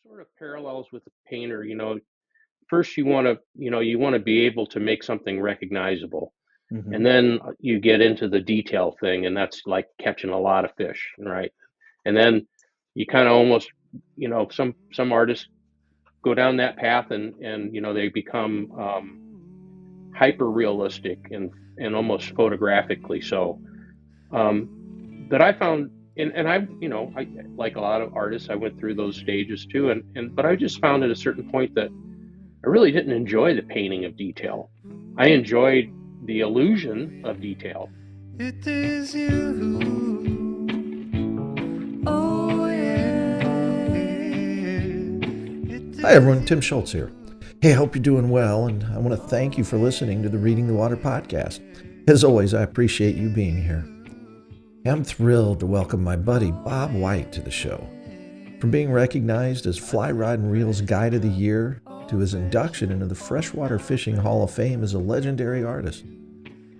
sort of parallels with the painter. First you want to be able to make something recognizable, Hmm. and then you get into the detail thing, and that's like catching a lot of fish, right? And then you kind of almost, some artists go down that path, and they become hyper realistic and almost photographically so. Um, but I found, and I like a lot of artists, I went through those stages too, but I just found at a certain point that I really didn't enjoy the painting of detail. I enjoyed the illusion of detail. It is you. Oh, yeah. It Hi, everyone. is Tim Schultz here. Hey, I hope you're doing well, and I want to thank you for listening to the Reading the Water podcast. As always, I appreciate you being here. I'm thrilled to welcome my buddy Bob White to the show. From being recognized as Fly Rod and Reel's Guide of the Year to his induction into the Freshwater Fishing Hall of Fame as a legendary artist,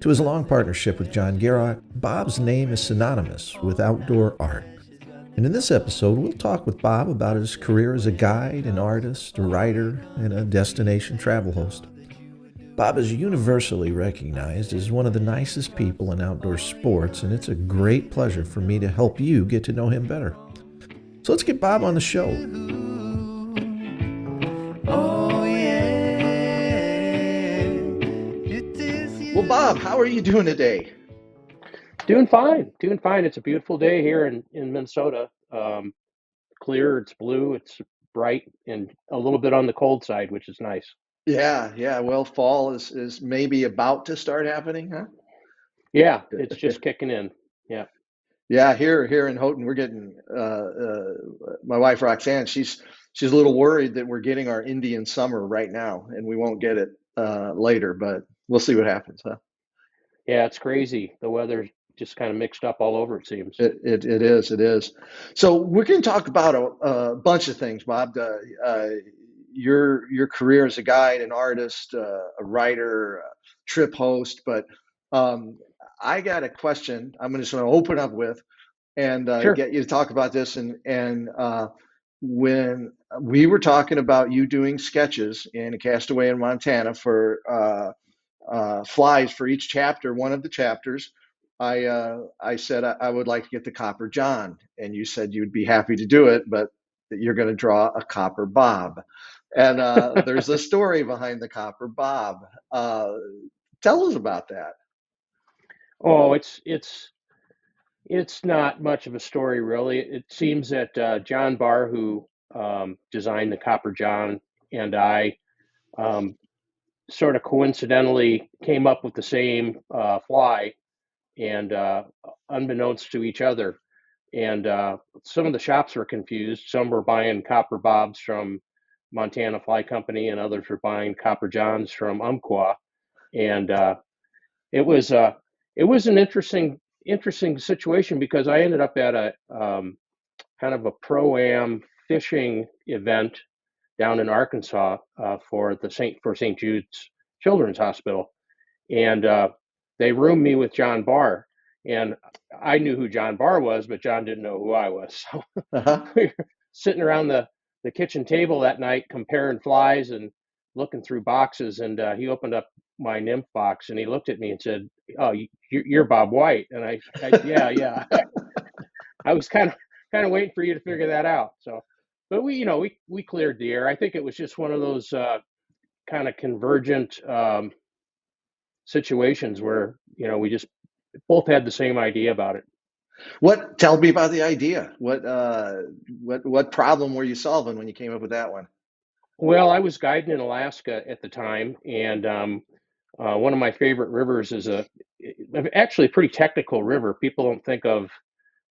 to his long partnership with John Gierach, Bob's name is synonymous with outdoor art. And in this episode, we'll talk with Bob about his career as a guide, an artist, a writer, and a destination travel host. Bob is universally recognized as one of the nicest people in outdoor sports, and it's a great pleasure for me to help you get to know him better. So let's get Bob on the show. Oh, yeah. It is you. Well, Bob, how are you doing today? Doing fine, doing fine. It's a beautiful day here in Minnesota. Clear, it's blue, it's bright, and a little bit on the cold side, which is nice. Yeah. Well, fall is maybe about to start happening, huh? Yeah, it's just kicking in. Yeah. Yeah, here in Houghton, we're getting my wife Roxanne. She's a little worried that we're getting our Indian summer right now, and we won't get it later. But we'll see what happens, huh? Yeah, it's crazy. The weather's just kind of mixed up all over, it seems. It is. So we're going to talk about a bunch of things, Bob. Your career as a guide, an artist, a writer, a trip host. But um, I got a question. I'm just going to open up with and Sure. get you to talk about this. And when we were talking about you doing sketches in a castaway in Montana for flies for each chapter, one of the chapters, I said I would like to get the Copper John, and you said you'd be happy to do it, but that you're going to draw a Copper Bob. And there's a story behind the Copper Bob. Uh, Tell us about that. Oh, it's not much of a story, really. It seems that John Barr, who designed the Copper John, and I um, sort of coincidentally came up with the same fly, and unbeknownst to each other. And some of the shops were confused. Some were buying Copper Bobs from Montana Fly Company, and others were buying Copper Johns from Umpqua. And it was it was an interesting situation because I ended up at a kind of a pro-am fishing event down in Arkansas for St. Jude's Children's Hospital, and they roomed me with John Barr, and I knew who John Barr was, but John didn't know who I was. So Uh-huh. we were sitting around the kitchen table that night comparing flies and looking through boxes, and he opened up my nymph box and he looked at me and said, "Oh, you're Bob White," and yeah, yeah. I was kind of waiting for you to figure that out. So, but we cleared the air. I think it was just one of those kind of convergent situations where we just both had the same idea about it. What? Tell me about the idea. What problem were you solving when you came up with that one? Well, I was guiding in Alaska at the time, and one of my favorite rivers is actually a pretty technical river. People don't think of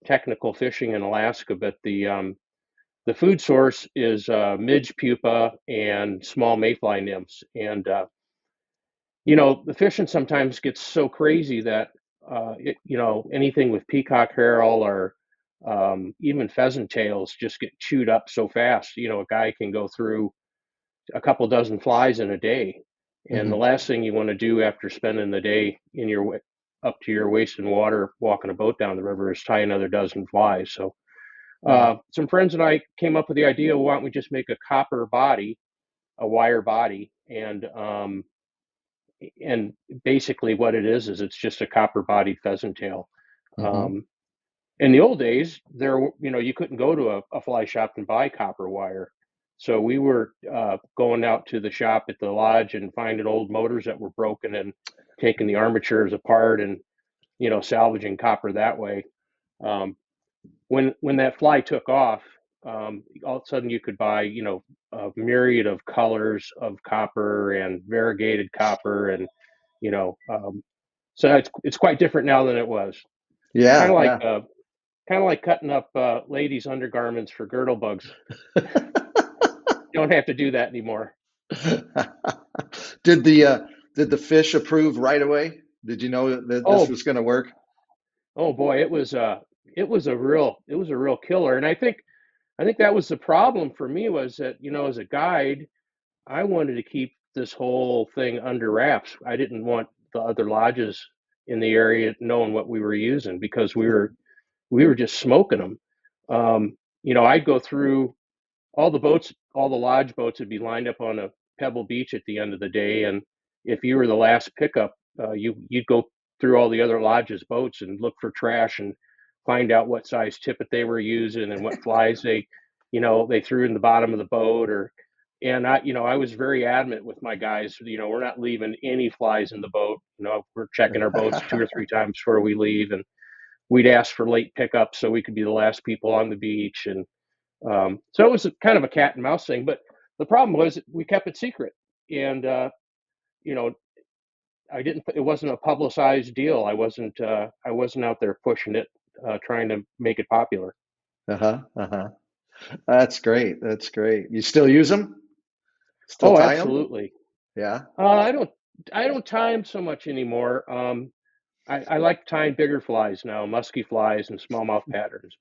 technical fishing in Alaska, but the food source is midge pupa and small mayfly nymphs, and the fishing sometimes gets so crazy that anything with peacock herald or even pheasant tails just get chewed up so fast. A guy can go through a couple dozen flies in a day, and the Hmm. last thing you want to do after spending the day up to your waist in water walking a boat down the river is tie another dozen flies. So Some friends and I came up with the idea, why don't we just make a copper body, a wire body, and basically what it is it's just a copper bodied pheasant tail. Mm-hmm. Um, in the old days, you couldn't go to a fly shop and buy copper wire. So we were going out to the shop at the lodge and finding old motors that were broken and taking the armatures apart and, salvaging copper that way. Um, when that fly took off, all of a sudden you could buy, a myriad of colors of copper and variegated copper, and you know, so it's quite different now than it was. Kind Yeah, of like yeah. cutting up ladies' undergarments for girdle bugs. You don't have to do that anymore. Did the fish approve right away? Did you know that this Oh, was going to work? oh boy, it was a real killer, and I think that was the problem for me, was that, as a guide, I wanted to keep this whole thing under wraps. I didn't want the other lodges in the area knowing what we were using, because we were just smoking them. I'd go through all the boats, all the lodge boats would be lined up on a pebble beach at the end of the day, and if you were the last pickup, you'd go through all the other lodges boats and look for trash and find out what size tippet they were using and what flies they threw in the bottom of the boat. And I was very adamant with my guys, we're not leaving any flies in the boat. We're checking our boats 2 or 3 times before we leave, and we'd ask for late pickups so we could be the last people on the beach. And so it was kind of a cat and mouse thing, but the problem was we kept it secret, and you know, I didn't. It wasn't a publicized deal. I wasn't out there pushing it, trying to make it popular. Uh-huh, uh-huh. That's great. That's great. You still use them? Still Oh, tie them? absolutely. Yeah. I don't tie them so much anymore. I like tying bigger flies now, musky flies and smallmouth patterns,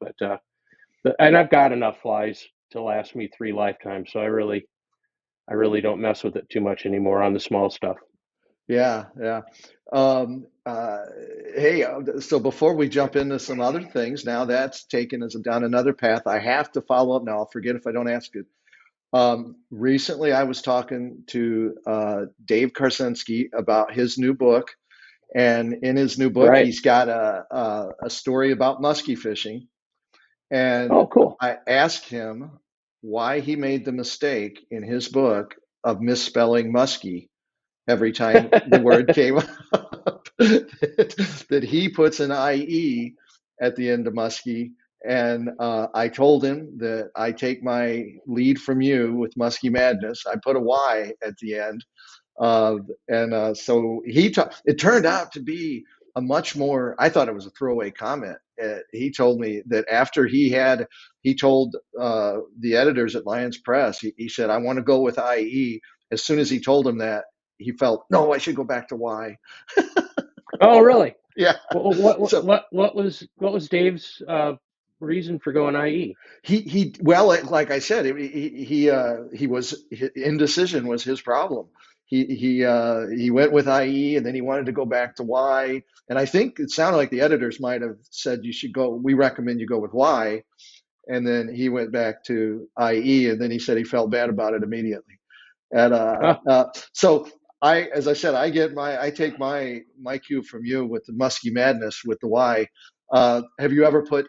and I've got enough flies to last me 3 lifetimes, so I really don't mess with it too much anymore on the small stuff. Yeah, yeah. Um, uh, hey, so before we jump into some other things, now that's taken us down another path. I have to follow up now. I'll forget if I don't ask it. Recently, I was talking to Dave Karsinski about his new book, and in his new book, Right. he's got a story about musky fishing. And Oh, cool. I asked him why he made the mistake in his book of misspelling musky every time the word came up, that he puts an IE at the end of musky. And I told him that I take my lead from you with Musky Madness. I put a Y at the end. And so it turned out to be a much more, I thought it was a throwaway comment. He told me that after he told the editors at Lions Press, he said, I want to go with IE. As soon as he told him that, he felt, no, I should go back to Y. Oh, really? Yeah. Well, what what So what what was Dave's reason for going IE? well, like I said, he was, indecision was his problem. He went with IE, and then he wanted to go back to Y. And I think it sounded like the editors might have said you should go. We recommend you go with Y. And then he went back to IE, and then he said he felt bad about it immediately. And Huh. so as I said, I take my cue from you with the Musky Madness with the Y. Have you ever put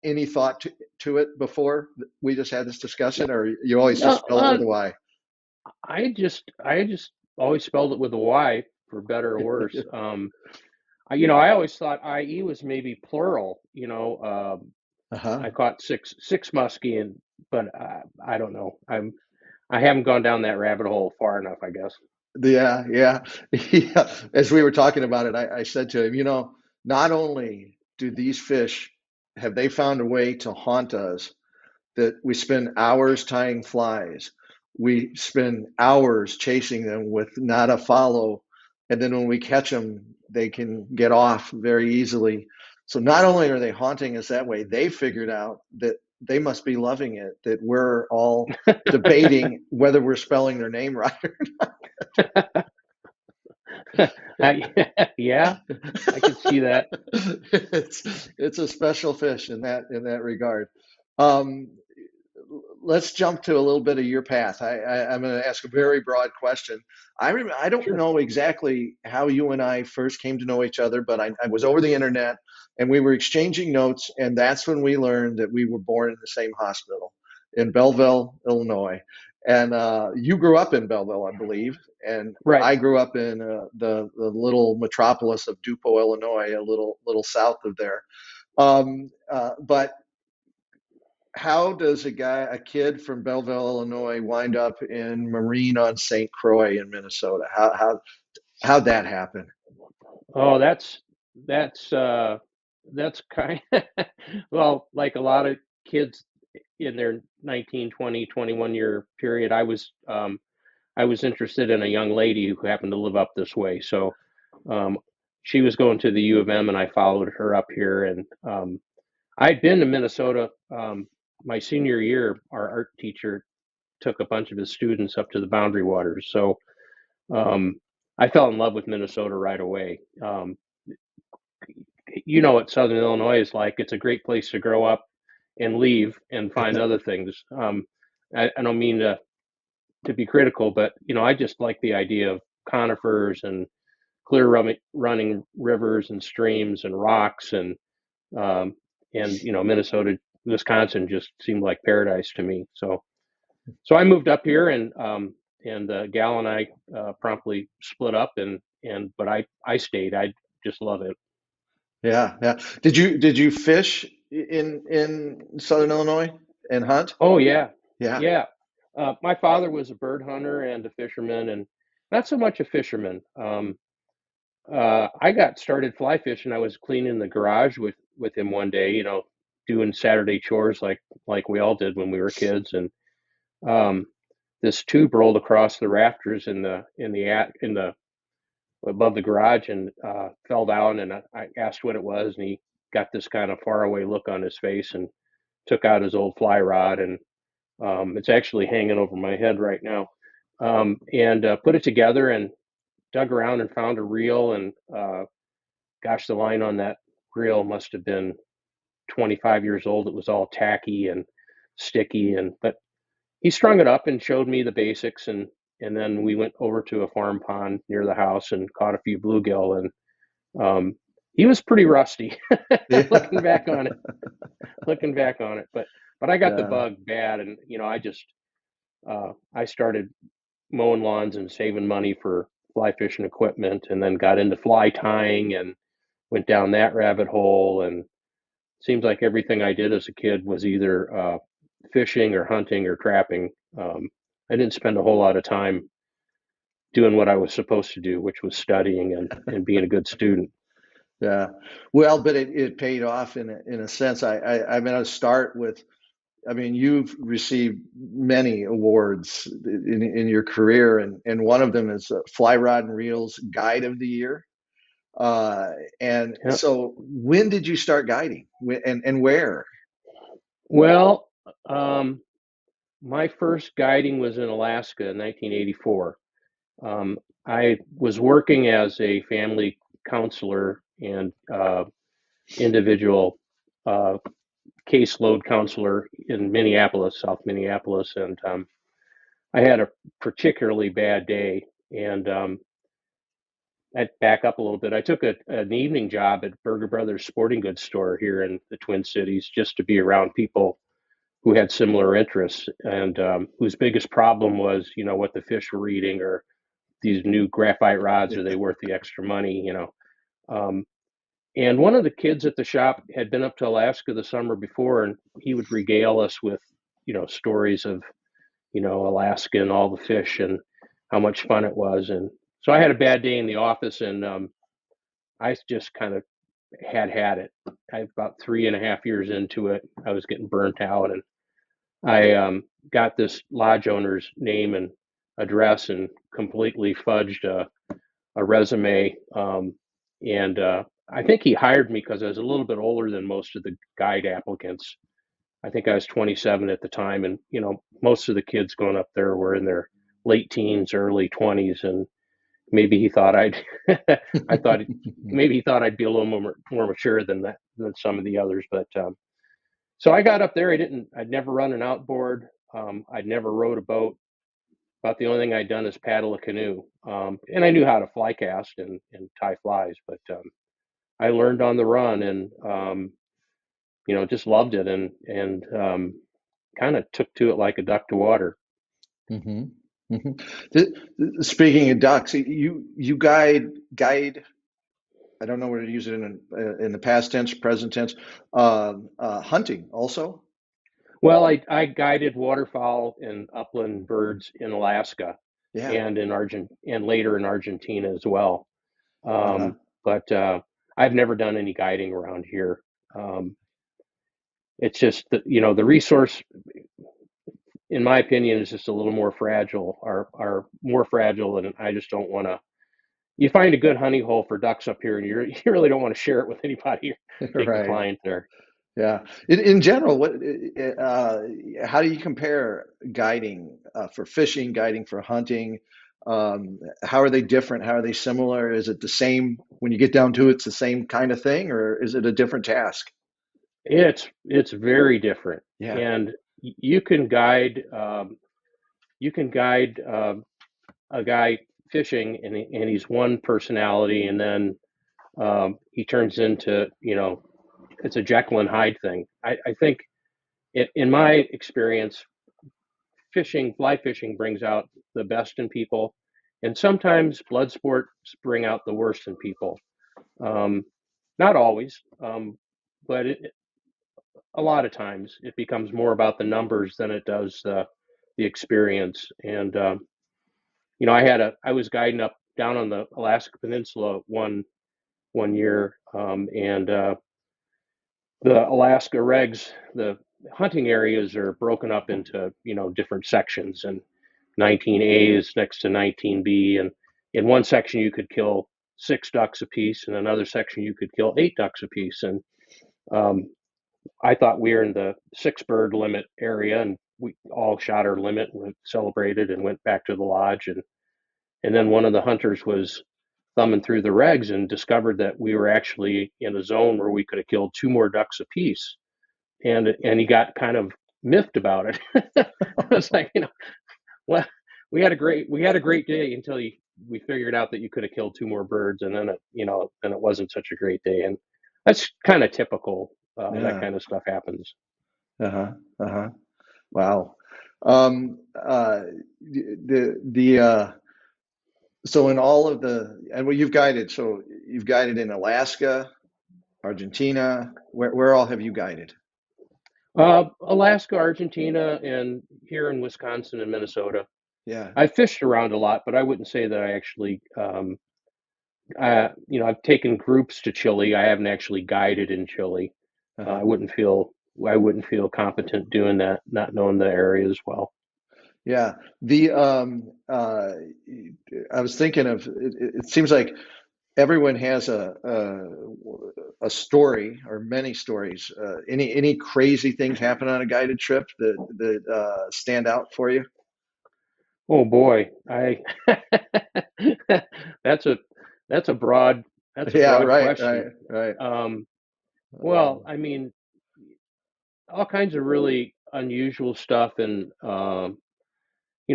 any thought to it before we just had this discussion, or you always just No, spell it with a Y? I just always spelled it with a Y, for better or worse. I always thought IE was maybe plural. Uh-huh. I caught six muskie, but I don't know. I haven't gone down that rabbit hole far enough, I guess. Yeah, yeah. Yeah. As we were talking about it, I said to him, not only do these fish have they found a way to haunt us, that we spend hours tying flies. We spend hours chasing them with not a follow. And then when we catch them, they can get off very easily. So not only are they haunting us that way, they figured out that they must be loving it, that we're all debating whether we're spelling their name right or Yeah, I can see that. it's a special fish in that regard. Um, let's jump to a little bit of your path. I'm going to ask a very broad question. I don't Sure. know exactly how you and I first came to know each other, but I was over the internet and we were exchanging notes, and that's when we learned that we were born in the same hospital in Belleville, Illinois. And you grew up in Belleville, I believe, and Right. I grew up in the little metropolis of Dupo, Illinois, a little south of there. But how does a kid from Belleville, Illinois, wind up in Marine on St. Croix in Minnesota? How'd that happen? Oh, that's kind well, like a lot of kids in their 19, 20, 21 year period, I was interested in a young lady who happened to live up this way. So um, she was going to the U of M, and I followed her up here. And I'd been to Minnesota my senior year. Our art teacher took a bunch of his students up to the Boundary Waters. So um, I fell in love with Minnesota right away. You know what Southern Illinois is like. It's a great place to grow up and leave and find other things. I don't mean to be critical, but I just like the idea of conifers and clear running rivers and streams and rocks um, and Minnesota, Wisconsin just seemed like paradise to me. So I moved up here, and the gal and I promptly split up, and but I stayed. I just love it. Yeah, yeah. Did you fish in Southern Illinois and hunt? Oh yeah, Yeah, yeah. My father was a bird hunter and a fisherman, and not so much a fisherman. I got started fly fishing. I was cleaning the garage with him one day, doing Saturday chores like we all did when we were kids, and um, this tube rolled across the rafters in the above the garage and fell down. And I asked what it was, and he got this kind of faraway look on his face and took out his old fly rod, and it's actually hanging over my head right now. And put it together and dug around and found a reel, and gosh, the line on that reel must have been 25 years old. It was all tacky and sticky, and but he strung it up and showed me the basics, and then we went over to a farm pond near the house and caught a few bluegill, and he was pretty rusty looking yeah, back on it, but I got the yeah, bug bad, and I started mowing lawns and saving money for fly fishing equipment, and then got into fly tying and went down that rabbit hole. And seems like everything I did as a kid was either fishing or hunting or trapping. I didn't spend a whole lot of time doing what I was supposed to do, which was studying and being a good student. yeah. Well, but it paid off in a sense. I'm going to start with. I mean, you've received many awards in your career, and one of them is Fly Rod and Reels Guide of the Year. And Yeah. so, when did you start guiding, and where? Well, um, my first guiding was in Alaska in 1984. Um, I was working as a family counselor and individual uh, caseload counselor in Minneapolis, South Minneapolis, and I had a particularly bad day. And I'd back up a little bit. I took an evening job at Berger Brothers Sporting Goods store here in the Twin Cities just to be around people who had similar interests and whose biggest problem was, what the fish were eating, or these new graphite rods, are they worth the extra money? Um, and one of the kids at the shop had been up to Alaska the summer before, and he would regale us with, stories of, Alaska and all the fish and how much fun it was. And so I had a bad day in the office, and I just kind of had it. I about 3.5 years into it, I was getting burnt out, and I got this lodge owner's name and address and completely fudged a resume. And I think he hired me because I was a little bit older than most of the guide applicants. I think I was 27 at the time, and most of the kids going up there were in their late teens, early 20s, and maybe he thought I'd, I thought maybe he thought I'd be a little more mature than that than some of the others. But So I got up there. I'd never run an outboard. I'd never rowed a boat. About the only thing I'd done is paddle a canoe. And I knew how to fly cast and tie flies, but I learned on the run and, just loved it and kind of took to it like a duck to water. Hmm. Hmm. Speaking of ducks, you guide. I don't know whether to use it in the past tense, present tense. Hunting also. Well, I guided waterfowl and upland birds in Alaska Yeah. and and later in Argentina as well. Uh-huh. But I've never done any guiding around here. Um, it's just that, the resource, in my opinion, is just a little more fragile, are more fragile, and I just don't want to. You find a good honey hole for ducks up here, and you really don't want to share it with anybody or take a Right. client there. Yeah. In general, how do you compare guiding for fishing, guiding for hunting? How are they different? How are they similar? Is it the same when you get down to it, it's the same kind of thing, or is it a different task? It's very different, Yeah. and you can guide a guy fishing, and he's one personality, and then he turns into, it's a Jekyll and Hyde thing. I think in my experience, fly fishing brings out the best in people, and sometimes blood sports bring out the worst in people. Um, Not always, but a lot of times it becomes more about the numbers than it does the experience. And I was guiding up down on the Alaska Peninsula one year, and the Alaska regs, the hunting areas are broken up into different sections, and 19A is next to 19B, and in one section you could kill 6 ducks apiece, and another section you could kill 8 ducks apiece, and um, I thought we were in the 6 bird limit area, and we all shot our limit and celebrated and went back to the lodge, and then one of the hunters was thumbing through the regs and discovered that we were actually in a zone where we could have killed 2 more ducks apiece, and he got kind of miffed about it. I was like, well, we had a great day until we figured out that you could have killed 2 more birds, and then it wasn't such a great day, and that's kind of typical. That Yeah. kind of stuff happens. Uh-huh. Uh-huh. Wow. The so in all of and well, you've guided in Alaska, Argentina. Where all have you guided? Alaska, Argentina, and here in Wisconsin and Minnesota. Yeah. I fished around a lot, but I wouldn't say that I actually, I've taken groups to Chile. I haven't actually guided in Chile. Uh-huh. I wouldn't feel competent doing that, not knowing the area as well. Yeah. The I was thinking of it seems like everyone has a story or many stories. Any crazy things happen on a guided trip that stand out for you? Oh boy, I that's a that's a broad that's a Yeah, broad right, right, question. right. Um, well, I mean, all kinds of really unusual stuff, and I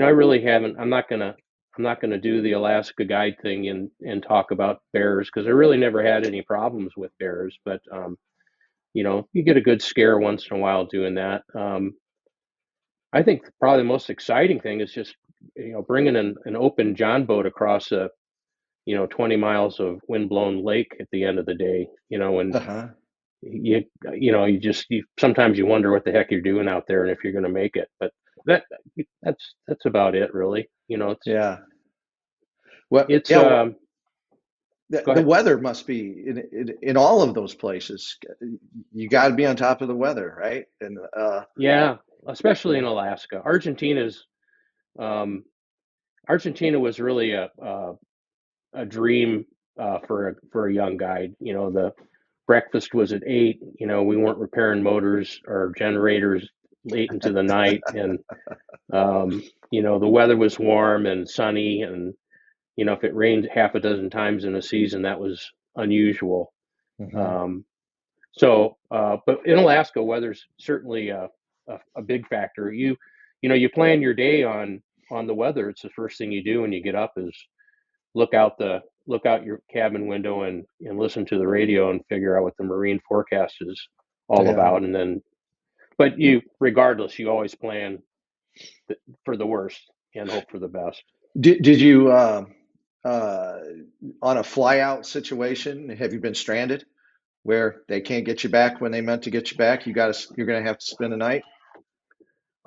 really haven't. I'm not gonna do the Alaska guide thing and talk about bears because I really never had any problems with bears. But you get a good scare once in a while doing that. I think probably the most exciting thing is just bringing an open john boat across 20 miles of windblown lake at the end of the day. And Uh-huh. you sometimes you wonder what the heck you're doing out there and if you're going to make it. But that that's about it, really. Yeah. Well, It's yeah, Go the ahead. weather must be in all of those places. You got to be on top of the weather, right? And Yeah, especially in Alaska. Um, Argentina was really a dream for a young guide. The breakfast was at 8. We weren't repairing motors or generators late into the night, and the weather was warm and sunny, and if it rained half a dozen times in a season, that was unusual. mhm. Um, So, but in Alaska, weather's certainly a big factor. You plan your day on the weather. It's the first thing you do when you get up is look out your cabin window and listen to the radio and figure out what the marine forecast is all Yeah. about. And then, but regardless, you always plan for the worst and hope for the best. Did you uh, on a fly out situation? Have you been stranded where they can't get you back when they meant to get you back? You're gonna have to spend the night.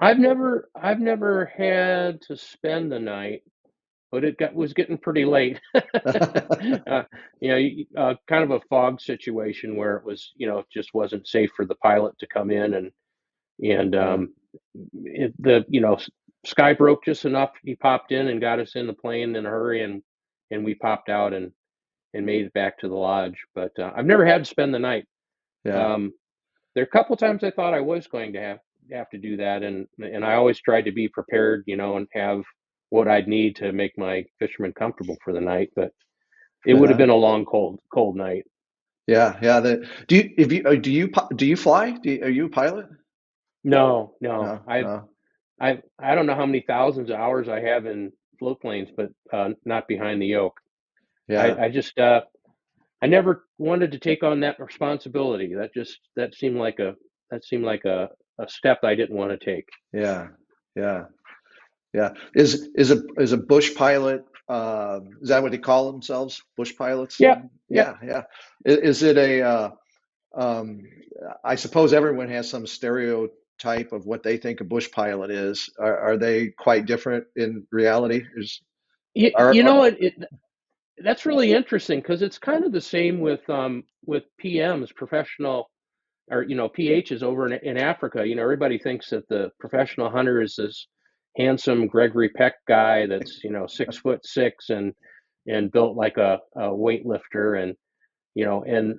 I've never had to spend the night, but was getting pretty late. Kind of a fog situation where it was, it just wasn't safe for the pilot to come in and Yeah. sky broke just enough. He popped in and got us in the plane in a hurry, and we popped out and made it back to the lodge. But I've never had to spend the night. Yeah. Um, there are a couple times I thought I was going to have to do that, and I always tried to be prepared, and have what I'd need to make my fishermen comfortable for the night. But it would have Yeah. been a long, cold night. Yeah. Yeah. Do you fly? Are you a pilot? No, no, No. No. I don't know how many thousands of hours I have in float planes, but not behind the yoke. Yeah. I just I never wanted to take on that responsibility. That seemed like a step I didn't want to take. Yeah. Yeah. Yeah. Is a bush pilot? Is that what they call themselves? Bush pilots? Yep, yep. Yeah. Yeah. Is it a? Um, I suppose everyone has some stereotype of what they think a bush pilot is. Are they quite different in reality? You Are know it that's really interesting because it's kind of the same with PMs, professional or PHs over in Africa. Everybody thinks that the professional hunter is this handsome Gregory Peck guy that's 6'6" and built like a weightlifter, and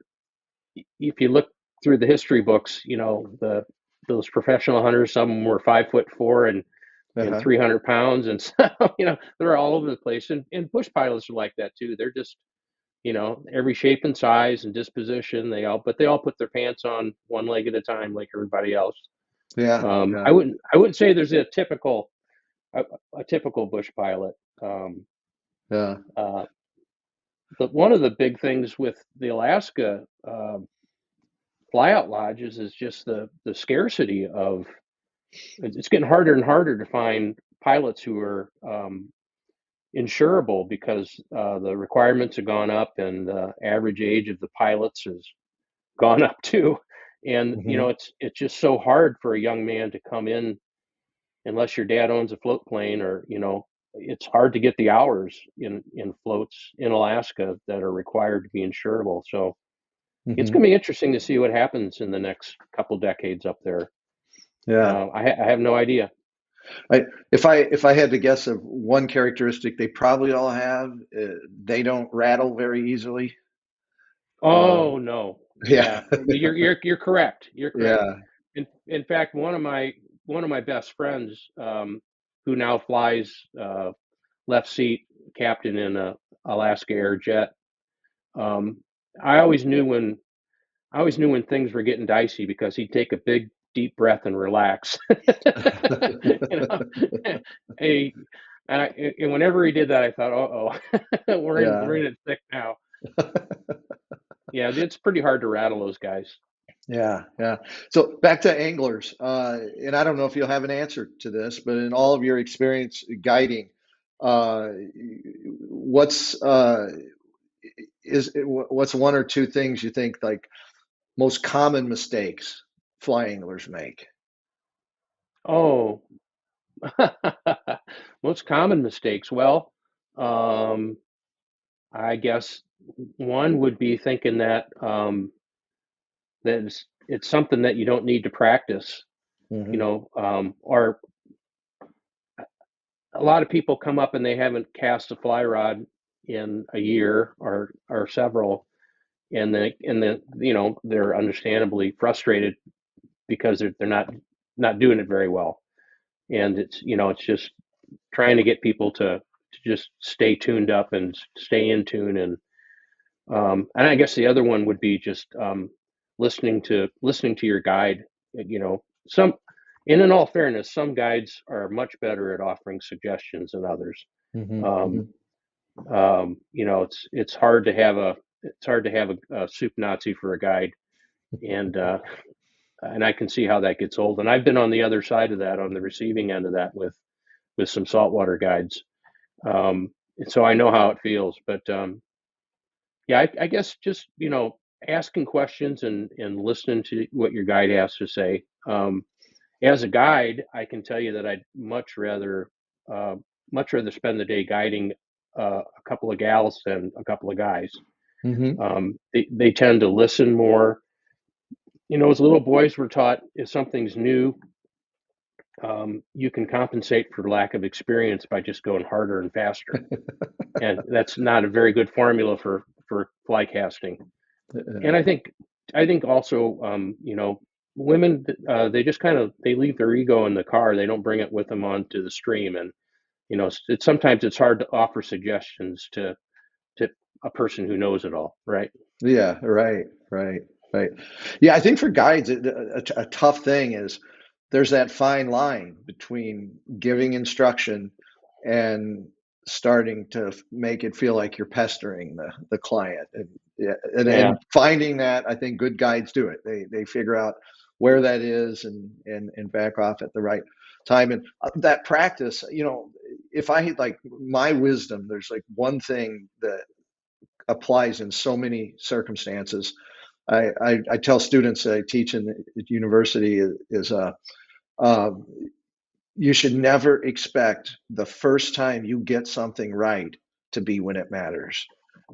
if you look through the history books, the those professional hunters, some of them were 5'4" and uh-huh. 300 pounds, and so they're all over the place. And bush pilots are like that too. They're just every shape and size and disposition. They all put their pants on one leg at a time, like everybody else. Yeah. Yeah. I wouldn't say there's a, a typical bush pilot. Um, Yeah. uh, but one of the big things with the Alaska flyout lodges is just the scarcity of. It's getting harder and harder to find pilots who are insurable because the requirements have gone up and the average age of the pilots has gone up too. And Hmm. it's just so hard for a young man to come in unless your dad owns a float plane, or it's hard to get the hours in floats in Alaska that are required to be insurable. So it's Hmm. going to be interesting to see what happens in the next couple decades up there. Yeah. I have no idea. If I had to guess of one characteristic they probably all have, they don't rattle very easily. Oh no, Yeah. yeah, you're correct. You're correct. Yeah. In fact, one of my best friends, who now flies left seat captain in a Alaska Air jet. Um, I always knew when I always knew when things were getting dicey because he'd take a big deep breath and relax. you know, he, and whenever he did that, I thought, oh, we're Yeah. in it thick now. Yeah, it's pretty hard to rattle those guys. Yeah, yeah. So back to anglers, and I don't know if you'll have an answer to this, but in all of your experience guiding, uh, what's what's one or two things you think like most common mistakes fly anglers make? Oh, most common mistakes. Well, um, I guess one would be thinking that it's something that you don't need to practice, Hmm. or a lot of people come up and they haven't cast a fly rod in a year or several, and then they're understandably frustrated because they're not doing it very well, and it's just trying to get people to just stay tuned up and stay in tune, and I guess the other one would be just listening to your guide. Some, and in all fairness, some guides are much better at offering suggestions than others. Hmm. Um, it's hard to have a soup Nazi for a guide, and I can see how that gets old. And I've been on the other side of that, on the receiving end of that, with some saltwater guides. And so I know how it feels. But yeah, I guess just asking questions and listening to what your guide has to say. As a guide, I can tell you that I'd uh, much rather spend the day guiding a couple of gals than a couple of guys. Hmm. They tend to listen more. As little boys, we're taught if something's new, you can compensate for lack of experience by just going harder and faster, and that's not a very good formula for fly casting. And I think also, women, they just they leave their ego in the car. They don't bring it with them onto the stream, and sometimes it's hard to offer suggestions to a person who knows it all, right? Yeah, right, right, right. Yeah, I think for guides, a tough thing is there's that fine line between giving instruction and starting to make it feel like you're pestering the client. And, yeah, Yeah, and finding that, I think good guides do it. They figure out where that is and back off at the right time. And that practice, if I had like my wisdom, there's like one thing that applies in so many circumstances. I tell students that I teach at university is uh, you should never expect the first time you get something right to be when it matters,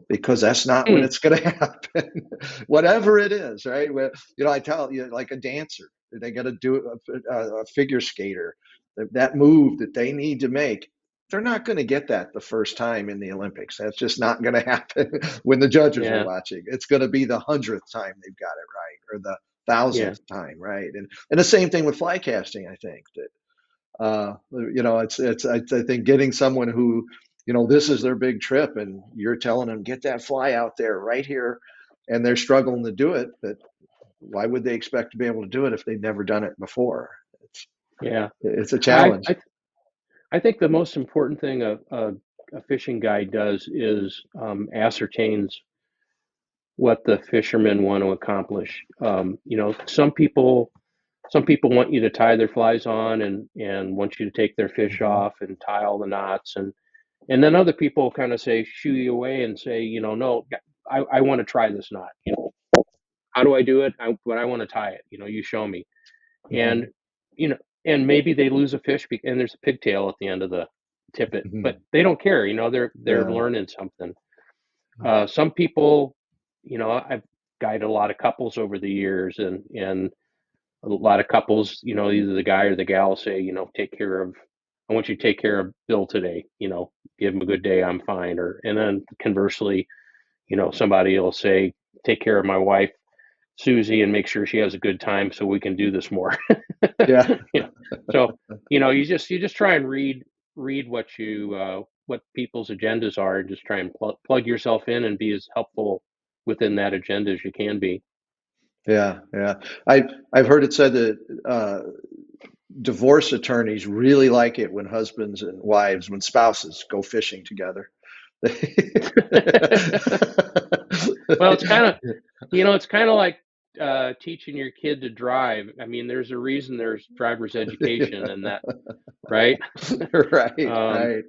because that's not when Hmm. it's going to happen. Whatever it is, right? Well, I tell you, like a dancer, they got to do a figure skater, that move that they need to make. They're not going to get that the first time in the Olympics. That's just not going to happen when the judges are Yeah, watching. It's going to be the 100th time they've got it right, or the yeah, 1,000th time, right? And the same thing with fly casting. I think that I think getting someone who, this is their big trip, and you're telling them get that fly out there right here, and they're struggling to do it. But why would they expect to be able to do it if they've never done it before? It's yeah. it's a I, challenge. I I think the most important thing a fishing guide does is ascertains what the fishermen want to accomplish. Some people want you to tie their flies on and want you to take their fish Mhm. off and tie all the knots, and then other people kind of say shoo you away and say, no, I want to try this knot. How do I do it? But I want to tie it. You show me. Mhm. And you know, and maybe they lose a fish and there's a pigtail at the end of the tippet, but Mhm. they don't care. They're Yeah. learning something. Some people, I've guided a lot of couples over the years, and a lot of couples, either the guy or the gal say, I want you to take care of Bill today. Give him a good day. I'm fine. And then conversely, somebody will say, take care of my wife, Susie, and make sure she has a good time so we can do this more. Yeah. You know, so you just try and read what people's agendas are, and just try and plug yourself in and be as helpful within that agenda as you can be. Yeah. Yeah. I've heard it said that divorce attorneys really like it when husbands and wives, when spouses go fishing together. Well, it's kind of like teaching your kid to drive. I mean, there's a reason there's driver's education, and that, right? Right, um, right.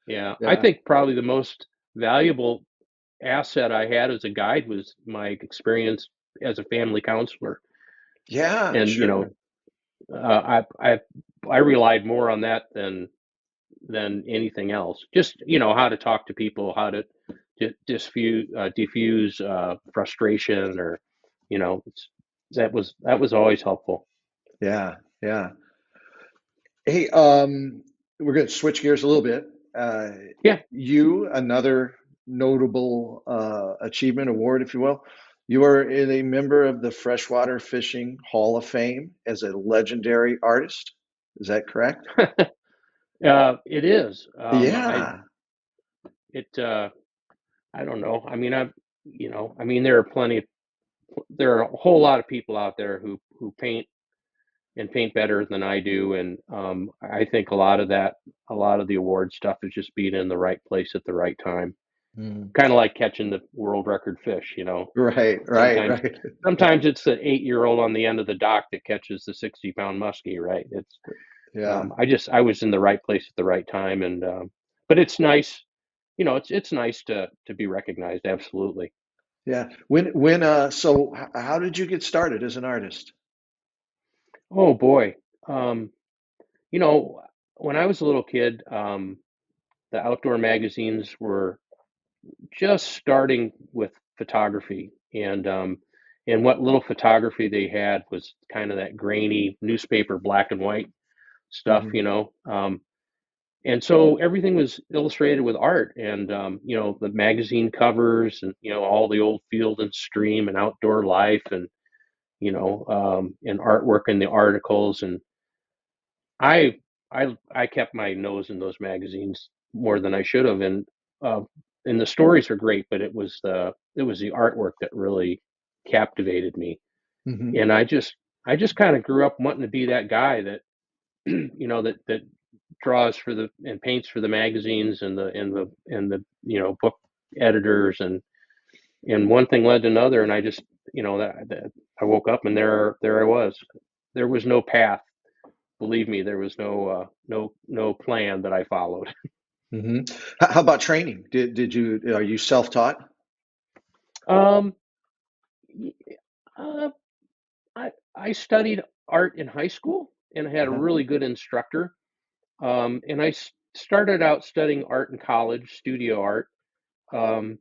yeah, I Yeah. think probably the most valuable asset I had as a guide was my experience as a family counselor, Yeah, and sure. I relied more on that than anything else. Just how to talk to people, how to diffuse frustration, or that was always helpful. Yeah, yeah. Hey, we're going to switch gears a little bit. Uh, Yeah. another notable achievement award, if you will. You are a member of the Freshwater Fishing Hall of Fame as a legendary artist. Is that correct? It is. Yeah. I don't know. I mean, there are plenty. there are a whole lot of people out there who paint and paint better than I do, and I think a lot of the award stuff is just being in the right place at the right time. Mm. Kind of like catching the world record fish, you know. Right, right, Sometimes, right. sometimes it's the 8-year-old on the end of the dock that catches the 60-pound muskie, right? It's Yeah, I was in the right place at the right time, and but it's nice, you know, it's nice to be recognized. Absolutely. yeah. So how did you get started as an artist? Oh boy, um, you know, when I was a little kid, the outdoor magazines were just starting with photography, and what little photography they had was kind of that grainy newspaper black and white stuff, Hmm. you know. And so everything was illustrated with art, and you know, the magazine covers, and you know, all the old Field and Stream and Outdoor Life, and you know, and artwork in the articles. And I kept my nose in those magazines more than I should have, uh, and the stories are great, but it was the artwork that really captivated me. Hmm. And I just kind of grew up wanting to be that guy that you know, that draws for the and paints for the magazines and the you know, book editors, and one thing led to another, and I just, you know, that I woke up and there I was. There was no path. Believe me, there was no plan that I followed. Hmm. How about training? Are you self-taught? Um, y- uh, I studied art in high school, and I had a Uh-huh. really good instructor. And started out studying art in college, studio art. Um,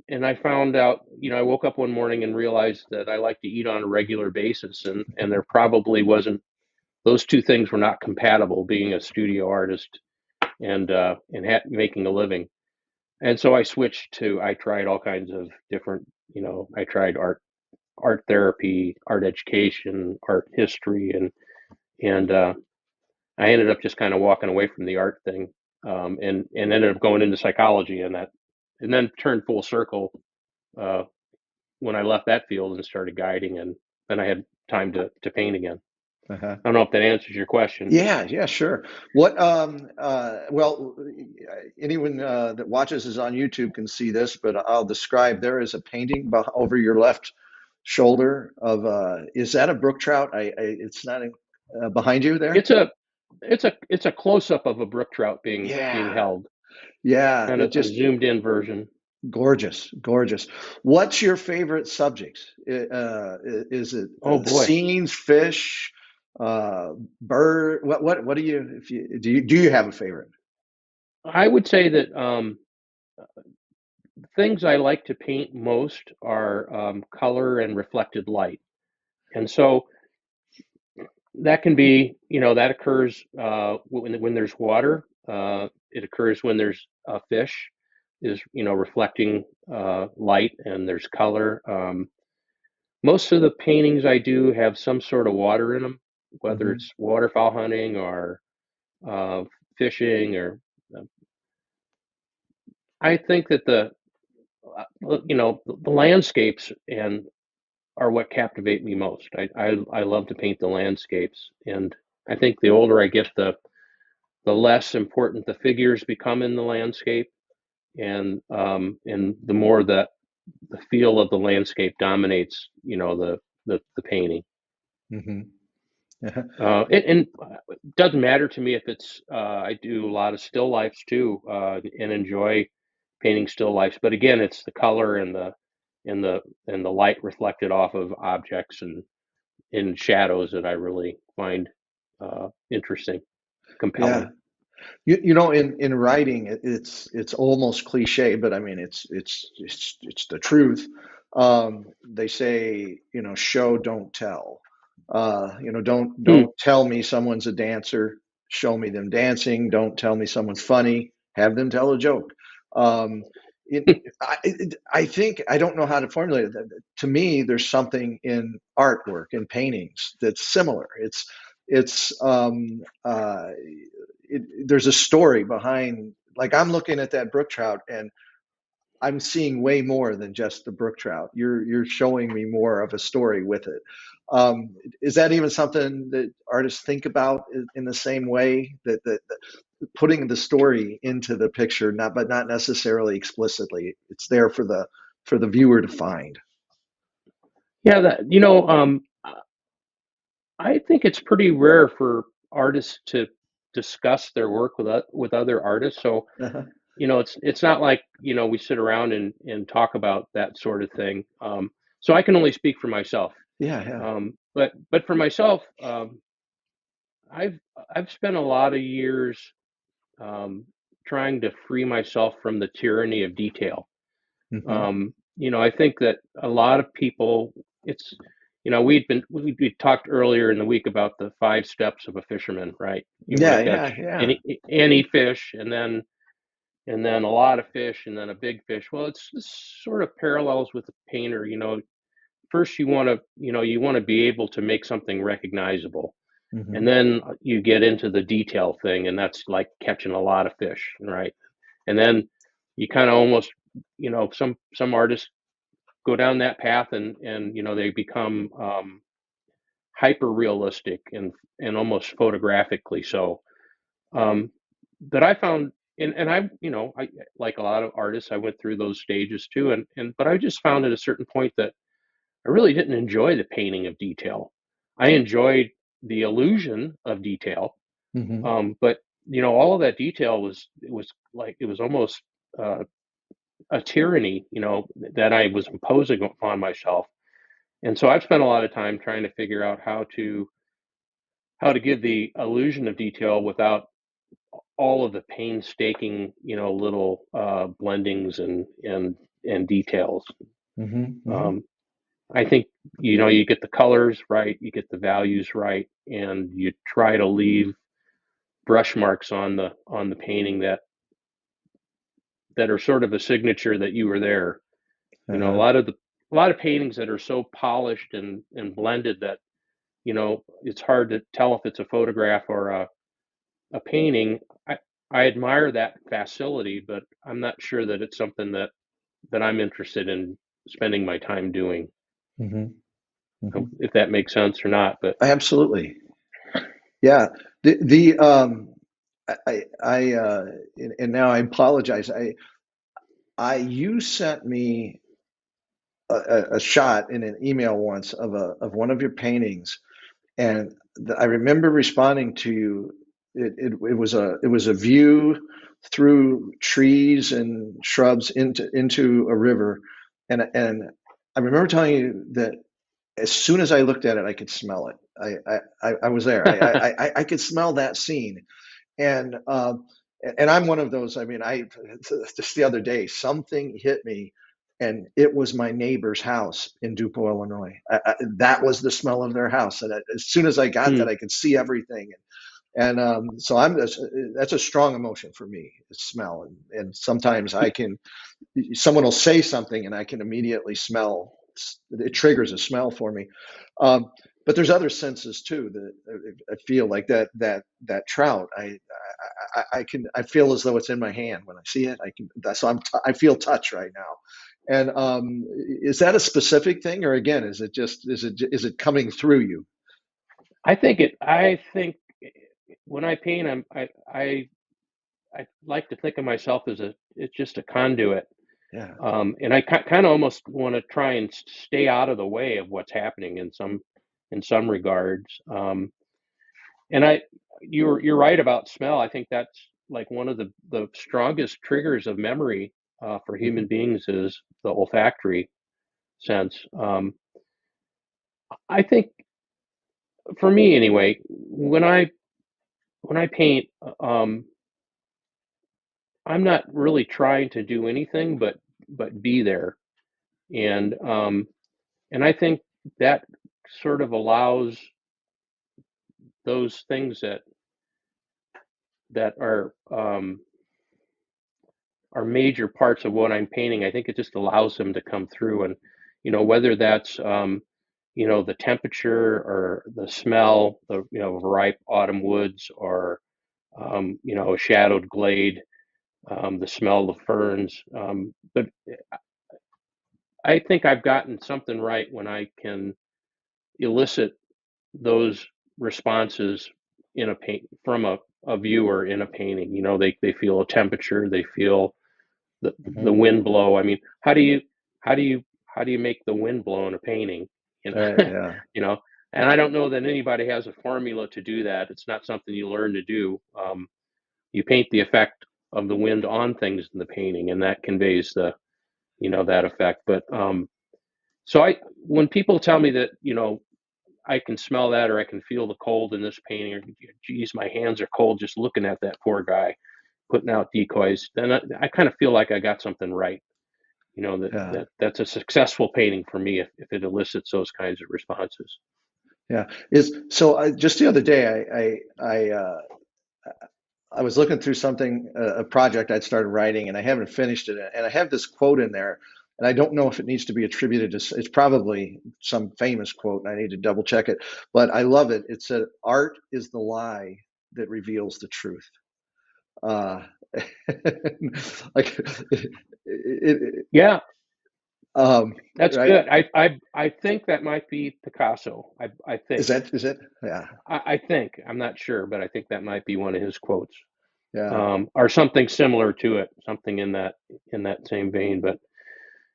and I found out, you know, I woke up one morning and realized that I like to eat on a regular basis, and there probably wasn't, those two things were not compatible, being a studio artist and making a living. And so I tried all kinds of different, you know, I tried art therapy, art education, art history, and I ended up just kind of walking away from the art thing, and ended up going into psychology, and then turned full circle uh, when I left that field and started guiding, and then I had time to paint again. Uh-huh. I don't know if that answers your question. Yeah, yeah, sure. Well, anyone that watches is on YouTube can see this, but I'll describe. There is a painting over your left shoulder of, is that a brook trout? It's not behind you there? It's a it's a close up of a brook trout being Yeah, held, yeah, kind it of a just zoomed in version. gorgeous, gorgeous. What's your favorite subject? Is it Oh boy, scenes, fish, bird? What do you, if you, do you have a favorite? I would say that things I like to paint most are color and reflected light, and so that can be, you know, that occurs when there's water. It occurs when there's a fish is, you know, reflecting light, and there's color. Most of the paintings I do have some sort of water in them, whether Hmm. it's waterfowl hunting or uh, fishing, or uh, I think that you know, the landscapes and are what captivate me most. I love to paint the landscapes, and I think the older I get, the less important the figures become in the landscape, and the more that the feel of the landscape dominates, you know, the painting. Hmm. And it doesn't matter to me if it's I do a lot of still lifes too, and enjoy painting still lifes. But again, it's the color and the light reflected off of objects and in shadows that I really find interesting, Yeah. compelling. You know, in writing, it's almost cliche, but I mean, it's the truth. They say, you know, show, don't tell. You know, Hmm. don't tell me someone's a dancer. Show me them dancing. Don't tell me someone's funny. Have them tell a joke. Um, I think I don't know how to formulate it. To me, there's something in artwork and paintings that's similar. It's there's a story behind. Like I'm looking at that brook trout, and I'm seeing way more than just the brook trout. You're showing me more of a story with it. Is that even something that artists think about in the same way that putting the story into the picture, not but not necessarily explicitly? It's there for the viewer to find. Yeah, I think it's pretty rare for artists to discuss their work with other artists. So, Uh-huh. it's not like, we sit around and talk about that sort of thing. So I can only speak for myself. Yeah, yeah. But for myself, I've I've spent a lot of years um, trying to free myself from the tyranny of detail. Hmm. I think that a lot of people, it's, we talked earlier in the week about the 5 steps of a fisherman, right? You want Yeah, to yeah, catch yeah. any fish, and then a lot of fish, and then a big fish. Well, it's sort of parallels with the painter. First you want to be able to make something recognizable, and Hmm. then you get into the detail thing, and that's like catching a lot of fish, right? And then you kind of almost, some artists go down that path, and they become hyper realistic and almost photographically so. Um, but I found, and I like a lot of artists, I went through those stages too, and but I just found at a certain point that I really didn't enjoy the painting of detail. I enjoyed the illusion of detail, Hmm. but all of that detail it was almost uh, a tyranny, that I was imposing upon myself. And so I've spent a lot of time trying to figure out how to give the illusion of detail without all of the painstaking, little blendings and details. Hmm. Hmm. Um, I think you get the colors right, you get the values right, and you try to leave brush marks on the painting that are sort of a signature that you were there. A Uh-huh. lot of paintings that are so polished and blended that it's hard to tell if it's a photograph or a painting. I admire that facility, but I'm not sure that it's something that I'm interested in spending my time doing. Hmm. Hmm. If that makes sense or not. But Absolutely. Yeah. The I and now I apologize. You sent me a shot in an email once of one of your paintings, and I remember responding to you. It was a view through trees and shrubs into a river, and I remember telling you that as soon as I looked at it, I could smell it. I was there. I could smell that scene, and I'm one of those. I mean, I just the other day something hit me, and it was my neighbor's house in Dupont, Illinois. That was the smell of their house, and as soon as I got hmm, that, I could see everything. And so that's a strong emotion for me, smell, and sometimes I can someone will say something and I can immediately smell. It triggers a smell for me. Um, but there's other senses too that I feel like that trout. I feel as though it's in my hand when I see it. So I feel touch right now. And is that a specific thing, or again, is it coming through you? I think when I paint, I like to think of myself as it's just a conduit. Yeah. And I kind of almost want to try and stay out of the way of what's happening in some regards. And you're right about smell. I think that's like one of the strongest triggers of memory for Hmm. human beings is the olfactory sense. I think for me anyway, when I paint, I'm not really trying to do anything but be there, and I think that sort of allows those things that are major parts of what I'm painting. I think it just allows them to come through, and whether that's the temperature or the smell, of ripe autumn woods, or a shadowed glade. the smell of ferns. But I think I've gotten something right when I can elicit those responses in a paint from a viewer in a painting. You know, they feel a temperature, they feel the Mhm. wind blow. I mean, how do you make the wind blow in a painting? You know, Right. Yeah. you know, and I don't know that anybody has a formula to do that. It's not something you learn to do. You paint the effect of the wind on things in the painting, and that conveys that effect. But so when people tell me that, I can smell that or I can feel the cold in this painting, or geez, my hands are cold just looking at that poor guy putting out decoys, then I kind of feel like I got something right. That, Yeah. that's a successful painting for me if it elicits those kinds of responses. Yeah. Just the other day, I was looking through something, a project I'd started writing, and I haven't finished it. And I have this quote in there, and I don't know if it needs to be attributed to, it's probably some famous quote, and I need to double check it. But I love it. It said, "Art is the lie that reveals the truth." Uh, like, Yeah, that's right? good. I think that might be Picasso. I Is think. that, is it? Yeah. I think. I'm not sure, but I think that might be one of his quotes. Yeah. Or something similar to it, something in that same vein. But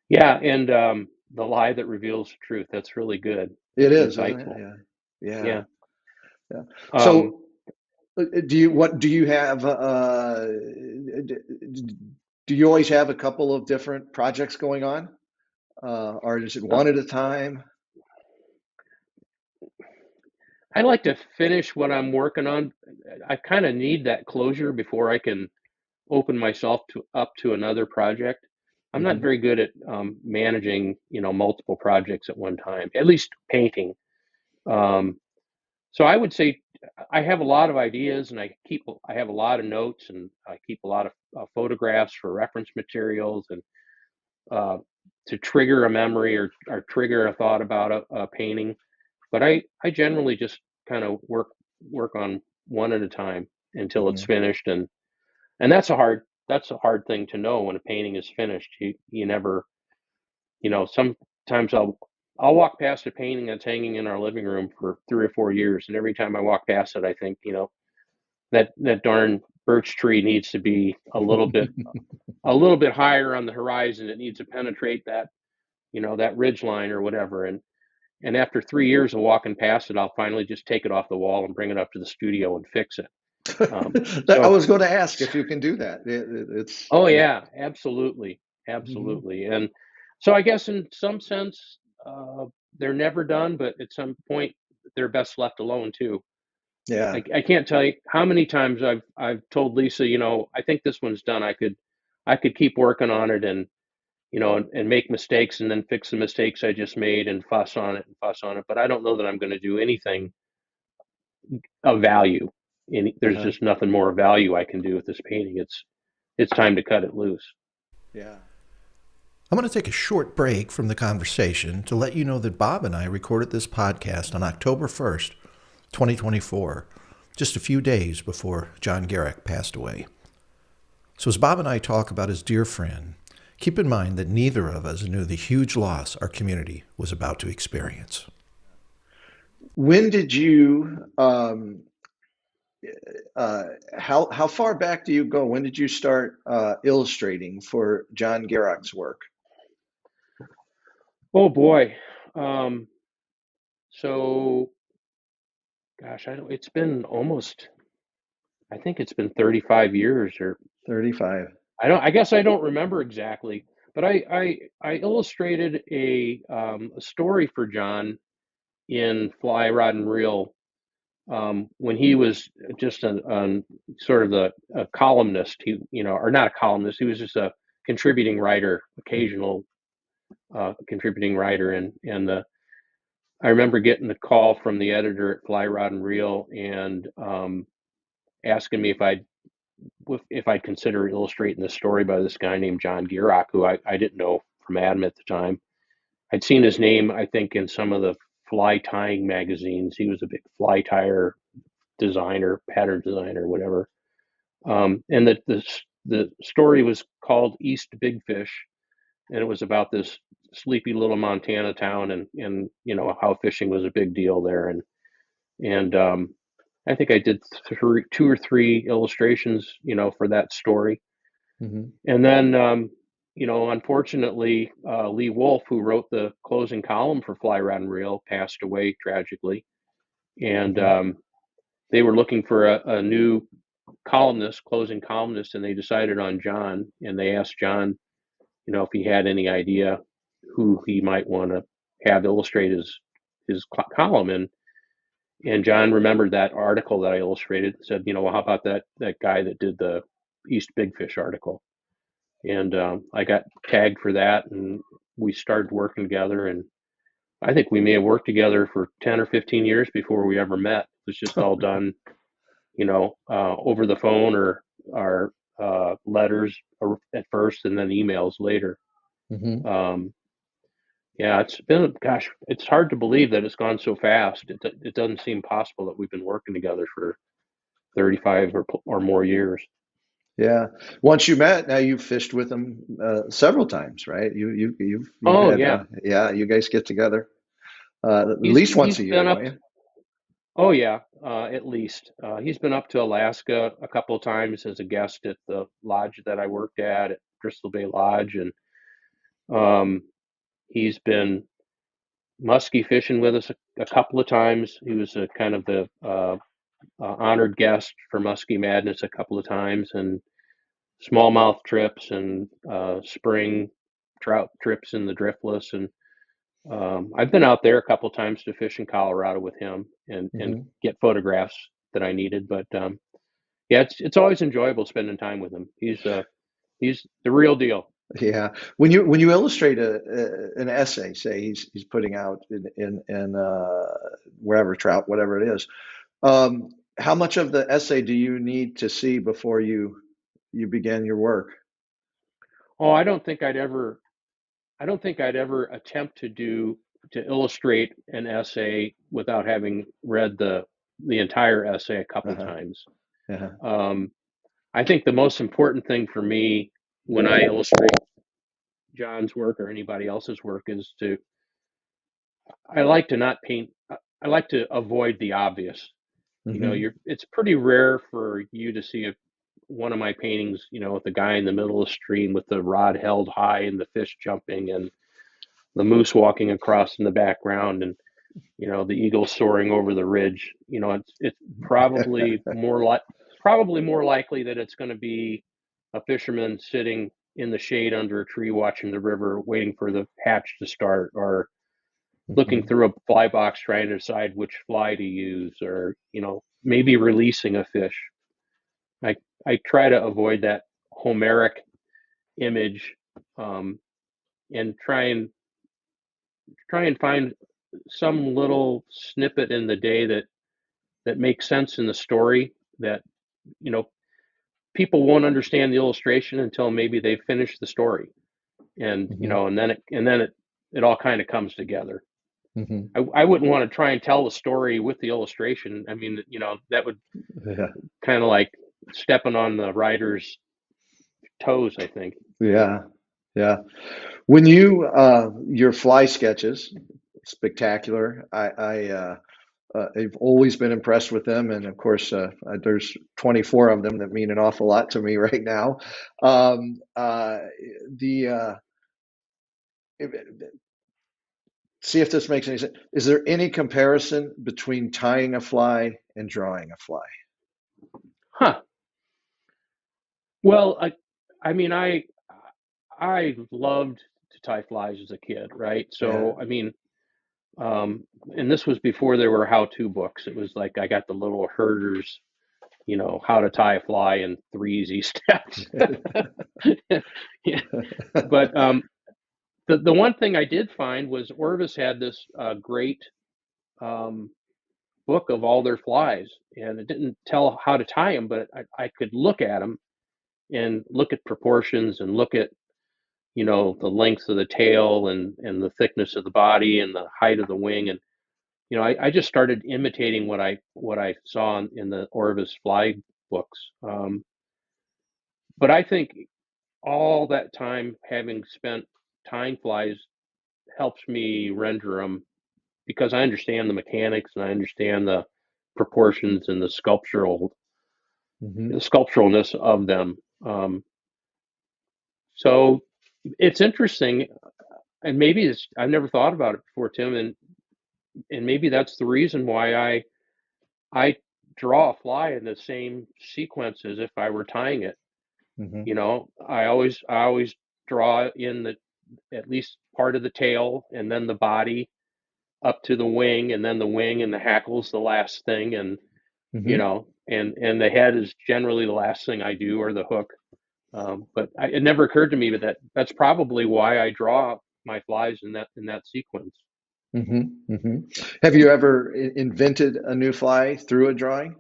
yeah, and the lie that reveals the truth. That's really good. It That's is, isn't it? insightful. Yeah. Yeah. Yeah. Yeah. Um, So, do you have, do you always have a couple of different projects going on? Or is it uh, one at a time? I like to finish what I'm working on. I kind of need that closure before I can open myself up to another project. I'm not Hmm. very good at managing, multiple projects at one time. At least painting. Um, So I would say I have a lot of ideas, and I have a lot of notes, and I keep a lot of photographs for reference materials, and uh, to trigger a memory or trigger a thought about a painting. But I generally just kind of work on one at a time until it's Hmm. finished, and that's a hard thing to know when a painting is finished. You never, sometimes I'll walk past a painting that's hanging in our living room for 3 or 4 years, and every time I walk past it, I think, that darn birch tree needs to be a little bit higher on the horizon. It needs to penetrate that ridge line or whatever. And after 3 years of walking past it, I'll finally just take it off the wall and bring it up to the studio and fix it. I So, was going to ask if you can do that. It's, oh yeah, absolutely, mhm. absolutely. And so I guess in some sense, they're never done, but at some point they're best left alone too. Yeah. I can't tell you how many times I've told Lisa, I think this one's done. I could keep working on it, and make mistakes, and then fix the mistakes I just made, and fuss on it. But I don't know that I'm going to do anything of value. There's Uh-huh. just nothing more value I can do with this painting. It's time to cut it loose. Yeah. I'm going to take a short break from the conversation to let you know that Bob and I recorded this podcast on October 1st, 2024, just a few days before John Gierach passed away. So as Bob and I talk about his dear friend, keep in mind that neither of us knew the huge loss our community was about to experience. When did you, how far back do you go? When did you start illustrating for John Gierach's work? Oh boy. So gosh, I don't. It's been almost. I think it's been 35 years, or 35. I don't. I guess I don't remember exactly. But I illustrated a story for John in Fly Rod and Reel, when he was just a sort of a columnist. Or not a columnist. He was just a contributing writer, occasional contributing writer, and I remember getting the call from the editor at Fly Rod and Reel, and asking me if I'd consider illustrating this story by this guy named John Gierach, who I didn't know from Adam at the time. I'd seen his name, I think, in some of the fly tying magazines. He was a big fly tire designer, pattern designer, whatever. And the the story was called East Big Fish, and it was about this sleepy little Montana town, and how fishing was a big deal there, and I think I did two or three illustrations, for that story. Mm-hmm. And then, unfortunately, Lee Wolf, who wrote the closing column for Fly Rod and Reel, passed away tragically. And Mm-hmm. they were looking for a new closing columnist, and they decided on John. And they asked John, if he had any idea who he might want to have illustrate his column. And John remembered that article that I illustrated and said, well, how about that guy that did the East Big Fish article? And I got tagged for that, and we started working together. And I think we may have worked together for 10 or 15 years before we ever met. It was just all done, over the phone or our letters at first, and then emails later. Mm-hmm. Yeah, it's hard to believe that it's gone so fast. It doesn't seem possible that we've been working together for 35 or more years. Yeah. Once you met, now you've fished with him several times, right? You've Oh had yeah, yeah. You guys get together at he's least once he's a year, been up. don't you? Oh yeah, at least he's been up to Alaska a couple of times as a guest at the lodge that I worked at Crystal Bay Lodge, and um, he's been musky fishing with us a couple of times. He was a kind of the honored guest for Musky Madness a couple of times, and smallmouth trips and spring trout trips in the driftless. And I've been out there a couple of times to fish in Colorado with him and Mm-hmm. get photographs that I needed. But yeah, it's always enjoyable spending time with him. He's the real deal. Yeah. When you illustrate an essay, say he's putting out in wherever trout, whatever it is, how much of the essay do you need to see before you begin your work? Oh, I don't think I'd ever attempt to illustrate an essay without having read the entire essay a couple Uh-huh. times. Uh-huh. Um, I think the most important thing for me when I illustrate John's work or anybody else's work is I like to not paint. I like to avoid the obvious. Mm-hmm. It's pretty rare for you to see one of my paintings, with the guy in the middle of the stream with the rod held high and the fish jumping and the moose walking across in the background, and the eagle soaring over the ridge. It's probably more likely that it's going to be a fisherman sitting in the shade under a tree watching the river waiting for the hatch to start, or looking Mm-hmm. through a fly box trying to decide which fly to use, or maybe releasing a fish. I try to avoid that Homeric image, um, and try and find some little snippet in the day that makes sense in the story, that you know people won't understand the illustration until maybe they finish the story, and Mm-hmm. it all kind of comes together. Mm-hmm. I wouldn't want to try and tell the story with the illustration. I mean, that would Yeah. kind of like stepping on the writer's toes, I think. Yeah. Yeah. When your fly sketches, spectacular. I've always been impressed with them, and of course, there's 24 of them that mean an awful lot to me right now. Um, uh, the See if this makes any sense. Is there any comparison between tying a fly and drawing a fly? Huh. Well, I mean, I loved to tie flies as a kid, right? Yeah. So, I mean, and this was before there were how-to books. It was like I got the little herders, how to tie a fly in 3 easy steps. Yeah. But the one thing I did find was Orvis had this great um, book of all their flies, and it didn't tell how to tie them, but I could look at them and look at proportions and look at the length of the tail and the thickness of the body and the height of the wing, and I just started imitating what I saw in the Orvis fly books. But I think all that time having spent tying flies helps me render them because I understand the mechanics and I understand the proportions and the Hmm. sculpturalness of them. So it's interesting, and maybe I've never thought about it before, Tim, and maybe that's the reason why I draw a fly in the same sequence as if I were tying it. Hmm. You know, I always draw in the at least part of the tail and then the body up to the wing and then the wing and the hackle's the last thing and Hmm. and the head is generally the last thing I do or the hook. But it never occurred to me that's probably why I draw my flies in that sequence. Hmm. Hmm. Have you ever invented a new fly through a drawing,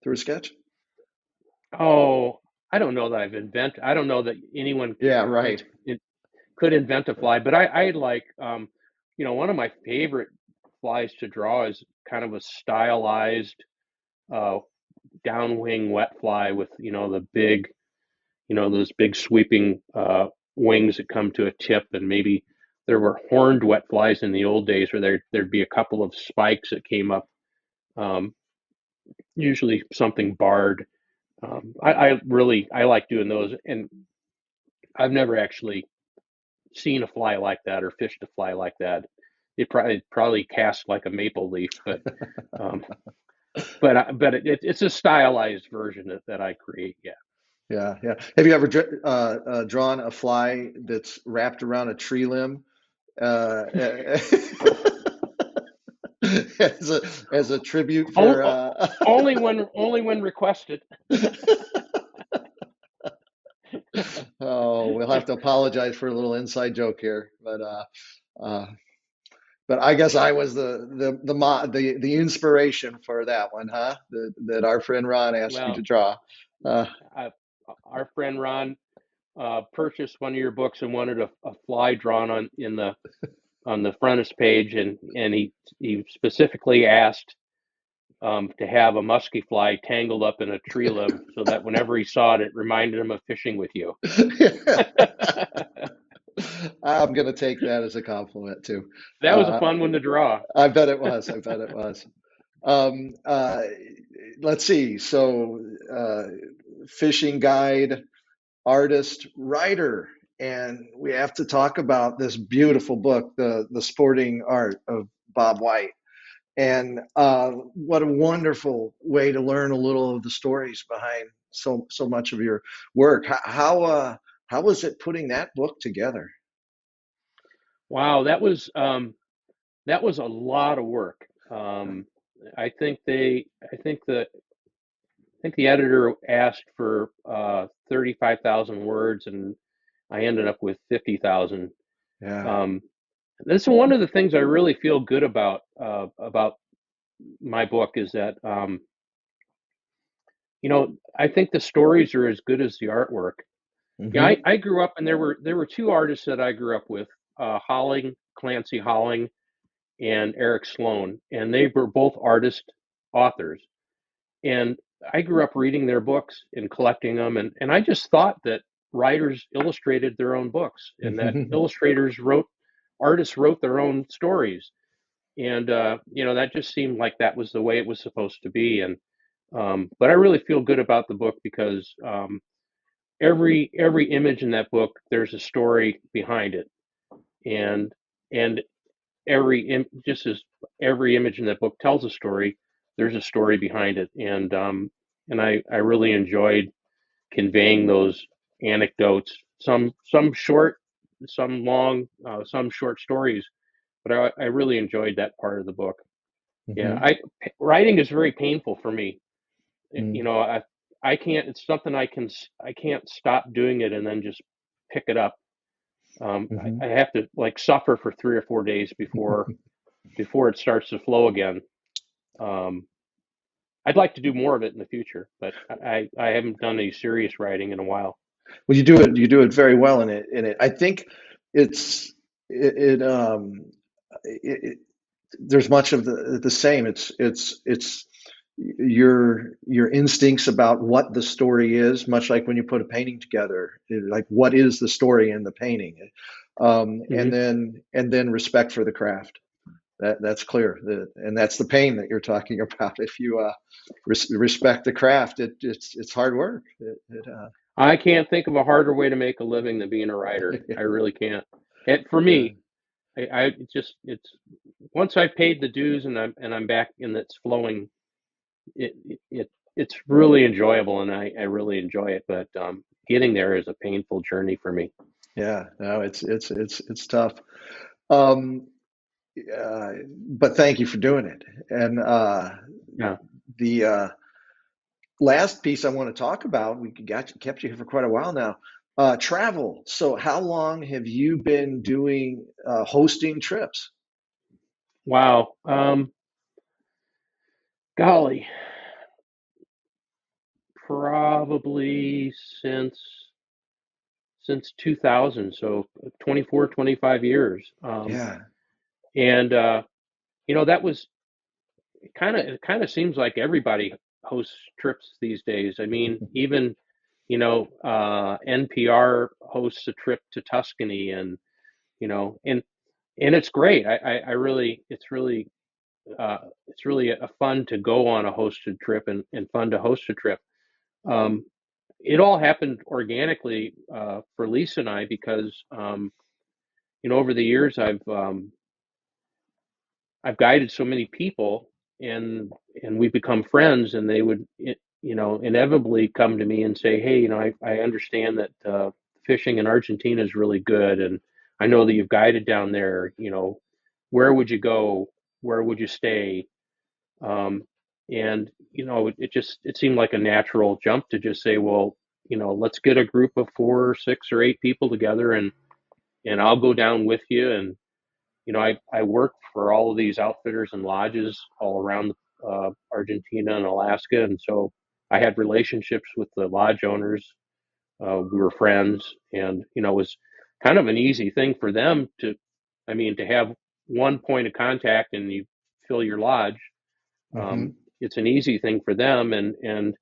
through a sketch? Oh, I don't know that anyone Yeah, in, right. in, could invent a fly, but I like, one of my favorite flies to draw is kind of a stylized uh, downwing wet fly with, those big sweeping wings that come to a tip, and maybe there were horned wet flies in the old days where there'd be a couple of spikes that came up, um, usually something barred. I like doing those, and I've never actually seen a fly like that or fished a fly like that. It probably cast like a maple leaf, um, it's a stylized version that I create. Yeah. Yeah, yeah. Have you ever drawn a fly that's wrapped around a tree limb uh, as a tribute O- for? o- only when requested. Oh, we'll have to apologize for a little inside joke here, uh, but I guess I was the inspiration for that one, huh? That our friend Ron asked you to Well, draw. Uh, I, our friend Ron purchased one of your books and wanted a fly drawn on the frontispiece, and he specifically asked to have a musky fly tangled up in a tree limb so that whenever he saw it, it reminded him of fishing with you. I'm gonna take that as a compliment too. That was a Uh, fun one to draw. I bet it was. I bet it was. Um, uh, let's see. So, fishing guide, artist, writer, and we have to talk about this beautiful book, the Sporting Art of Bob White. And what a wonderful way to learn a little of the stories behind so much of your work. How was it putting that book together? Wow, that was a lot of work. I think the editor asked for 35,000 words, and I ended up with 50,000. Yeah. Um, that's one of the things I really feel good about my book is that I think the stories are as good as the artwork. Yeah, I, Hmm. I grew up, and there were two artists that I grew up with, Clancy Holling, and Eric Sloan, and they were both artist authors. And I grew up reading their books and collecting them, and I just thought that writers illustrated their own books, and that artists wrote their own stories, and that just seemed like that was the way it was supposed to be. And but I really feel good about the book because every image in that book, there's a story behind it, and and just as every image in that book tells a story, there's a story behind it, and I really enjoyed conveying those anecdotes, some short, some long, some short stories, but I really enjoyed that part of the book. Yeah, Hmm. writing is very painful for me. Hmm. I can't. It's something I can't stop doing it and then just pick it up. I Hmm. have to like suffer for 3 or 4 days before it starts to flow again. Um, I'd like to do more of it in the future, but I haven't done any serious writing in a while. Well, you do it very well in it. I think it's it, it it, it there's much of the same. It's your instincts about what the story is, much like when you put a painting together, like what is the story in the painting, Hmm. and then respect for the craft. That's clear. And that's the pain that you're talking about. If you respect the craft, it's hard work. I can't think of a harder way to make a living than being a writer. I really can't. And for Yeah, me, I it's once I've paid the dues and I'm back and it's flowing, it's really enjoyable and I really enjoy it. But getting there is a painful journey for me. yeah. No, it's tough. Um, but thank you for doing it. And Yeah. the last piece I want to talk about, we kept you here for quite a while now. Travel. So, how long have you been doing hosting trips? Wow. Golly, probably since since 2000, so 24, 25 years. Yeah. And that was it kind of seems like everybody hosts trips these days. I mean, even NPR hosts a trip to Tuscany, and you know, and it's great. I really, it's really a fun to go on a hosted trip and fun to host a trip. Um, it all happened organically for Lisa and I because over the years I've guided so many people, and we've become friends, and they would inevitably come to me and say, hey, I understand that fishing in Argentina is really good, and I know that you've guided down there. Where would you go? Where would you stay? Um, and it seemed like a natural jump to just say, well, let's get a group of 4, 6, or 8 people together, and I'll go down with you. And I work for all of these outfitters and lodges all around Argentina and Alaska, and so I had relationships with the lodge owners. We were friends, and it was kind of an easy thing for them to, I mean, to have one point of contact and you fill your lodge. Hmm. It's an easy thing for them, and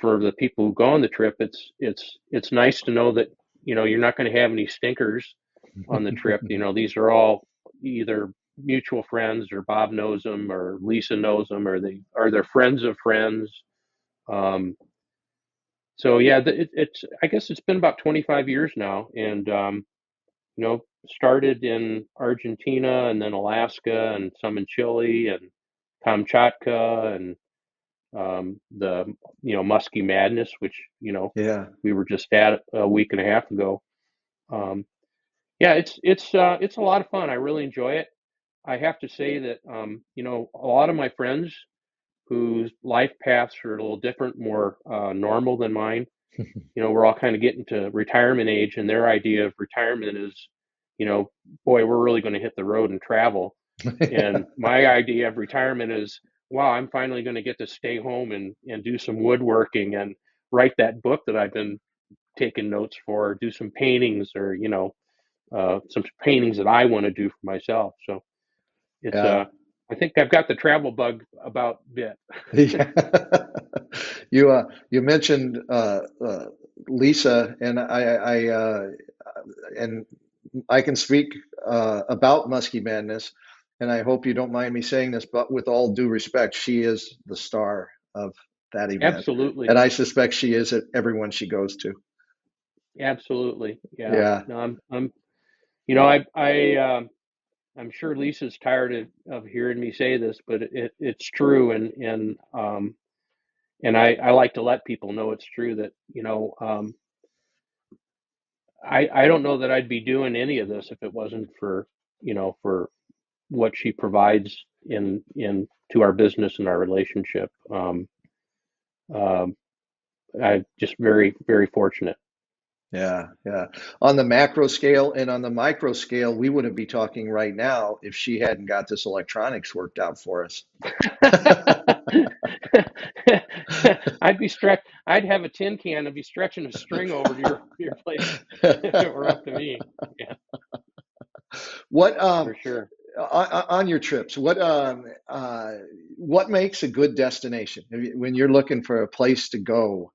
for the people who go on the trip, it's nice to know that you're not going to have any stinkers on the trip. These are all either mutual friends, or Bob knows them, or Lisa knows them, or they're friends of friends. Um, so yeah, it's I guess it's been about 25 years now, and started in Argentina and then Alaska and some in Chile and Kamchatka and the Musky Madness, which Yeah. we were just at a week and a half ago. Um, yeah, it's a lot of fun. I really enjoy it. I have to say that a lot of my friends whose life paths are a little different, more normal than mine. We're all kind of getting to retirement age, and their idea of retirement is, boy, we're really going to hit the road and travel. And my idea of retirement is, wow, I'm finally going to get to stay home and do some woodworking and write that book that I've been taking notes for, do some paintings, or some paintings that I want to do for myself. So it's Yeah. I think I've got the travel bug about bit. Yeah. You mentioned Lisa, and I can speak about Musky Madness, and I hope you don't mind me saying this, but with all due respect, she is the star of that event, Absolutely, and I suspect she is at everyone she goes to. absolutely, yeah. Yeah. No, I'm you know I'm sure Lisa's tired of hearing me say this, but it's true, and I like to let people know it's true that I don't know that I'd be doing any of this if it wasn't for for what she provides in to our business and our relationship. Um, I'm just very, very fortunate. Yeah, yeah. On the macro scale and on the micro scale, we wouldn't be talking right now if she hadn't got this electronics worked out for us. I'd have a tin can and be stretching a string over to your place if it were up to me. Yeah, What for sure. on your trips? what makes a good destination? When you're looking for a place to go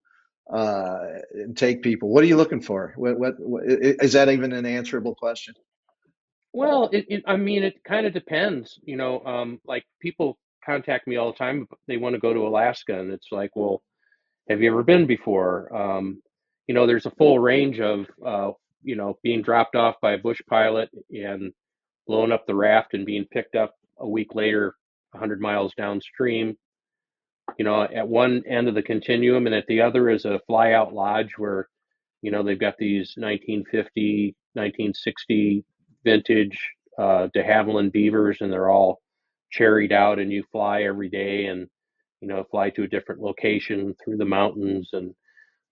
and take people, what are you looking for? Is that even an answerable question? Well, I mean, it kind of depends. Like people contact me all the time. They want to go to Alaska, and it's like, well, have you ever been before? There's a full range of, being dropped off by a bush pilot and blown up the raft and being picked up a week later, 100 miles downstream, at one end of the continuum, and at the other is a fly out lodge where, they've got these 1950, 1960 vintage de Havilland beavers, and they're all cherried out, and you fly every day and, fly to a different location through the mountains, and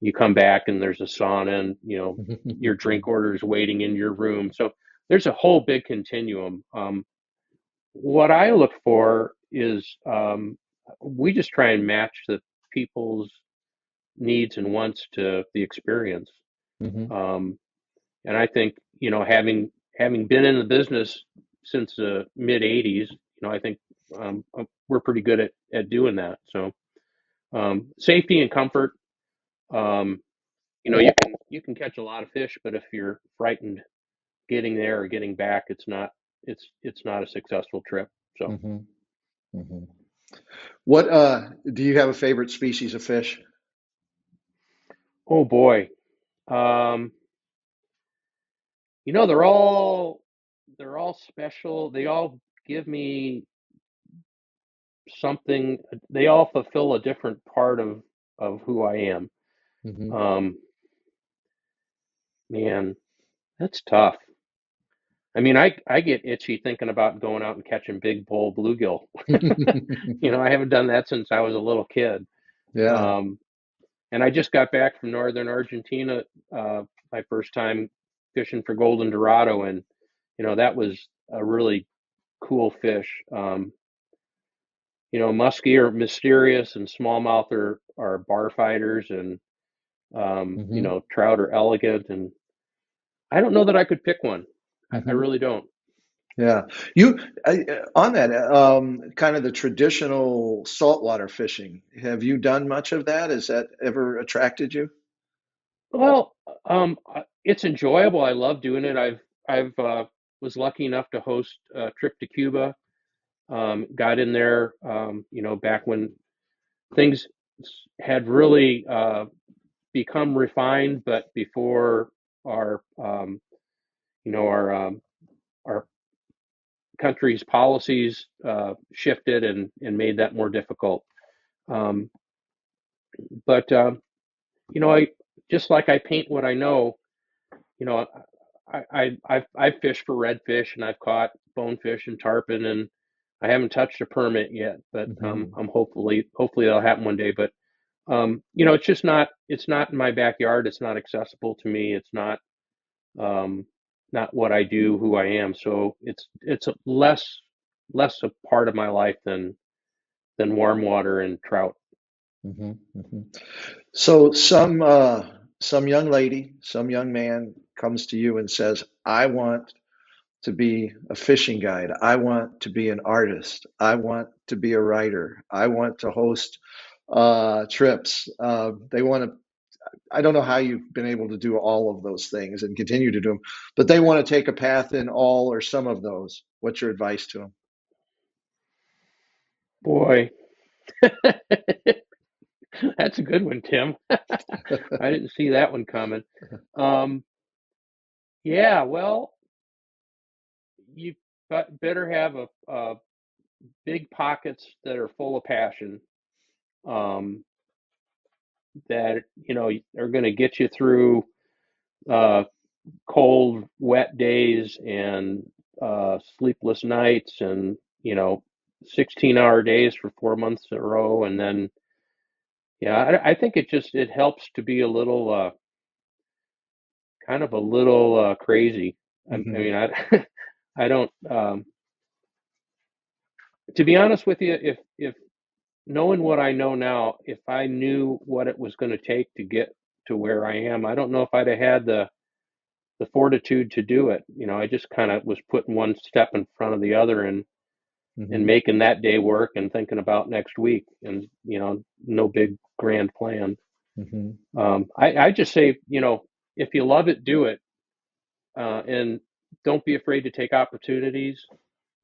you come back and there's a sauna, and, your drink order is waiting in your room. So there's a whole big continuum. What I look for is, we just try and match the people's needs and wants to the experience. Hmm. Um, and I think, having been in the business since the mid '80s, I think we're pretty good at doing that. So safety and comfort. Um, you can catch a lot of fish, but if you're frightened getting there or getting back, it's not a successful trip. So, Hmm. Hmm. What do you have a favorite species of fish? oh boy, um, they're all special. They all give me something. They all fulfill a different part of who I am. Hmm. Um, Man, that's tough. I mean, I get itchy thinking about going out and catching big bull bluegill. I haven't done that since I was a little kid. Yeah. Um, and I just got back from northern Argentina, my first time fishing for golden dorado, and that was a really cool fish. Muskie are mysterious, and smallmouth are bar fighters, and Hmm. trout are elegant, and I don't know that I could pick one. I Hmm. really don't. Yeah. You on that kind of the traditional saltwater fishing. Have you done much of that? Has that ever attracted you? Well, it's enjoyable. I love doing it. I've was lucky enough to host a trip to Cuba. Got in there, back when things had really become refined, but before our, our country's policies shifted and made that more difficult. Um, but I just like I paint what I know. You know, I've fished for redfish, and I've caught bonefish and tarpon, and I haven't touched a permit yet, but Hmm. I'm hopefully that'll happen one day. But it's not in my backyard. It's not accessible to me. It's um, not what I do, who I am. So it's a less a part of my life than warm water and trout. Hmm. Hmm. So some young lady, some young man comes to you and says, "I want to be a fishing guide. I want to be an artist. I want to be a writer. I want to host trips." They want to. I don't know how you've been able to do all of those things and continue to do them, but they want to take a path in all or some of those. What's your advice to Boy, that's a good one, Tim. I didn't see that one coming. Um, yeah, well, you better have a big pockets that are full of passion, um, that are going to get you through uh, cold, wet days and sleepless nights, and 16-hour days for 4 months in a row, and then yeah, I think it helps to be a little kind of a little crazy. I them? mean, I don't. To be honest with you, if knowing what I know now, if I knew what it was going to take to get to where I am, I don't know if I'd have had the fortitude to do it. I just kind of was putting one step in front of the other, and and making that day work and thinking about next week, and no big grand plan. Mm-hmm. I just say, if you love it, do it, and don't be afraid to take opportunities.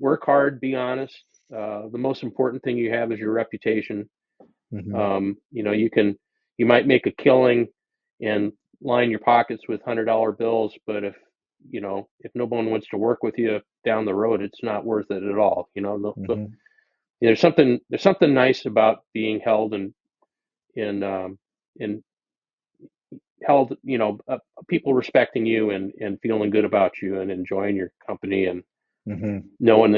Work hard, be honest. The most important thing you have is your reputation. Mm-hmm. You might make a killing and line your pockets with $100 bills, but if no one wants to work with you down the road, it's not worth it at all. Mm-hmm. There's something nice about being held and held, people respecting you and feeling good about you and enjoying your company, and Mm-hmm. knowing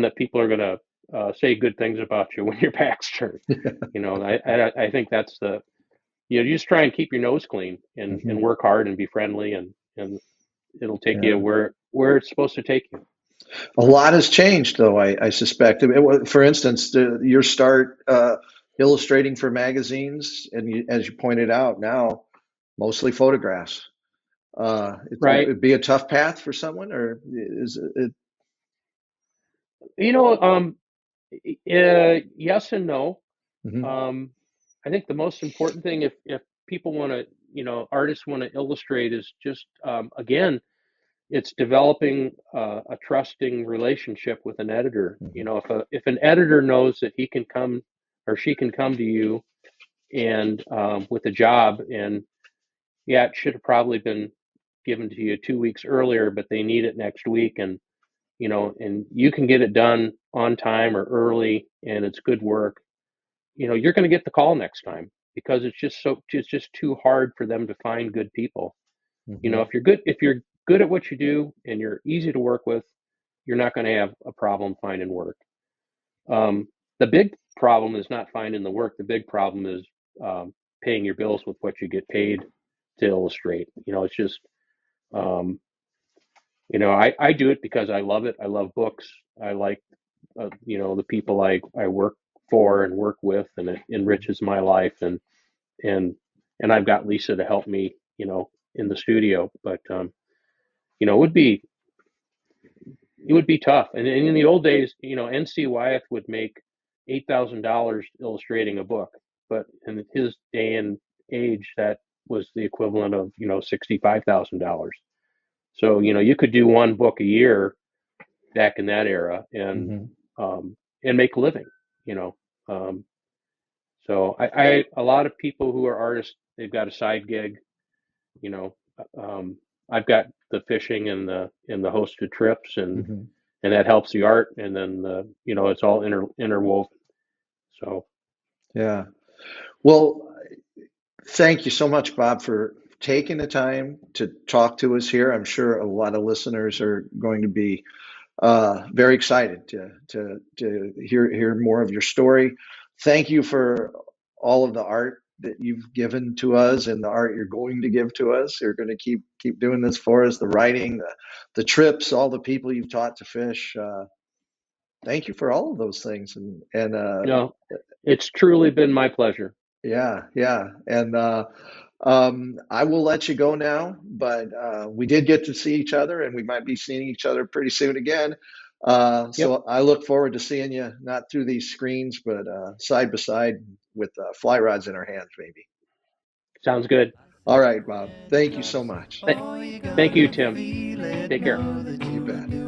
that people are going to say good things about you when your back's turned. I think that's you just try and keep your nose clean and Mm-hmm. work hard and be friendly, and it'll take Yeah. you where it's supposed to take you. A lot has changed, though, I suspect. For instance, your start illustrating for magazines, and as you pointed out, now mostly photographs. It Right. would be a tough path for someone, or is it? You know, yes and no. Mm-hmm. Um, I think the most important thing, if people want to, artists want to illustrate, is just, again, it's developing a trusting relationship with an editor. Mm-hmm. If an editor knows that he can come or she can come to you and with a job, and yeah, it should have probably been given to you 2 weeks earlier, but they need it next week, and you can get it done on time or early, and it's good work. You're going to get the call next time, because it's just too hard for them to find good people. Mm-hmm. If you're good at what you do and you're easy to work with, you're not going to have a problem finding work. The big problem is not finding the work. The big problem is paying your bills with what you get paid to illustrate. It's just, um, I do it because I love it. I love books. I like, the people I work for and work with, and it enriches my life. And I've got Lisa to help me, in the studio. But it would be tough. And in the old days, NC Wyeth would make $8,000 illustrating a book, but in his day and age, that was the equivalent of $65,000. So you could do one book a year back in that era, Mm-hmm. and make a living. You know, um, so a lot of people who are artists, they've got a side gig. You know, I've got the fishing and the hosted trips, and Mm-hmm. and that helps the art, and then it's all interwoven. So Yeah. Well, thank you so much, Bob, for taking the time to talk to us here. I'm sure a lot of listeners are going to be very excited to hear more of your story. Thank you for all of the art that you've given to us and the art you're going to give to us. You're going to keep doing this for us. The writing, the trips, all the people you've taught to fish. Thank you for all of those things. And no, it's truly been my pleasure. yeah, yeah. And I will let you go now, but we did get to see each other, and we might be seeing each other pretty soon again. Yep, So I look forward to seeing you, not through these screens, but side by side with fly rods in our hands, maybe. sounds good. All right, Bob. Thank you so much. Th- Oh, you Thank you, gotta Tim. feel it, Take care. know that You you bet.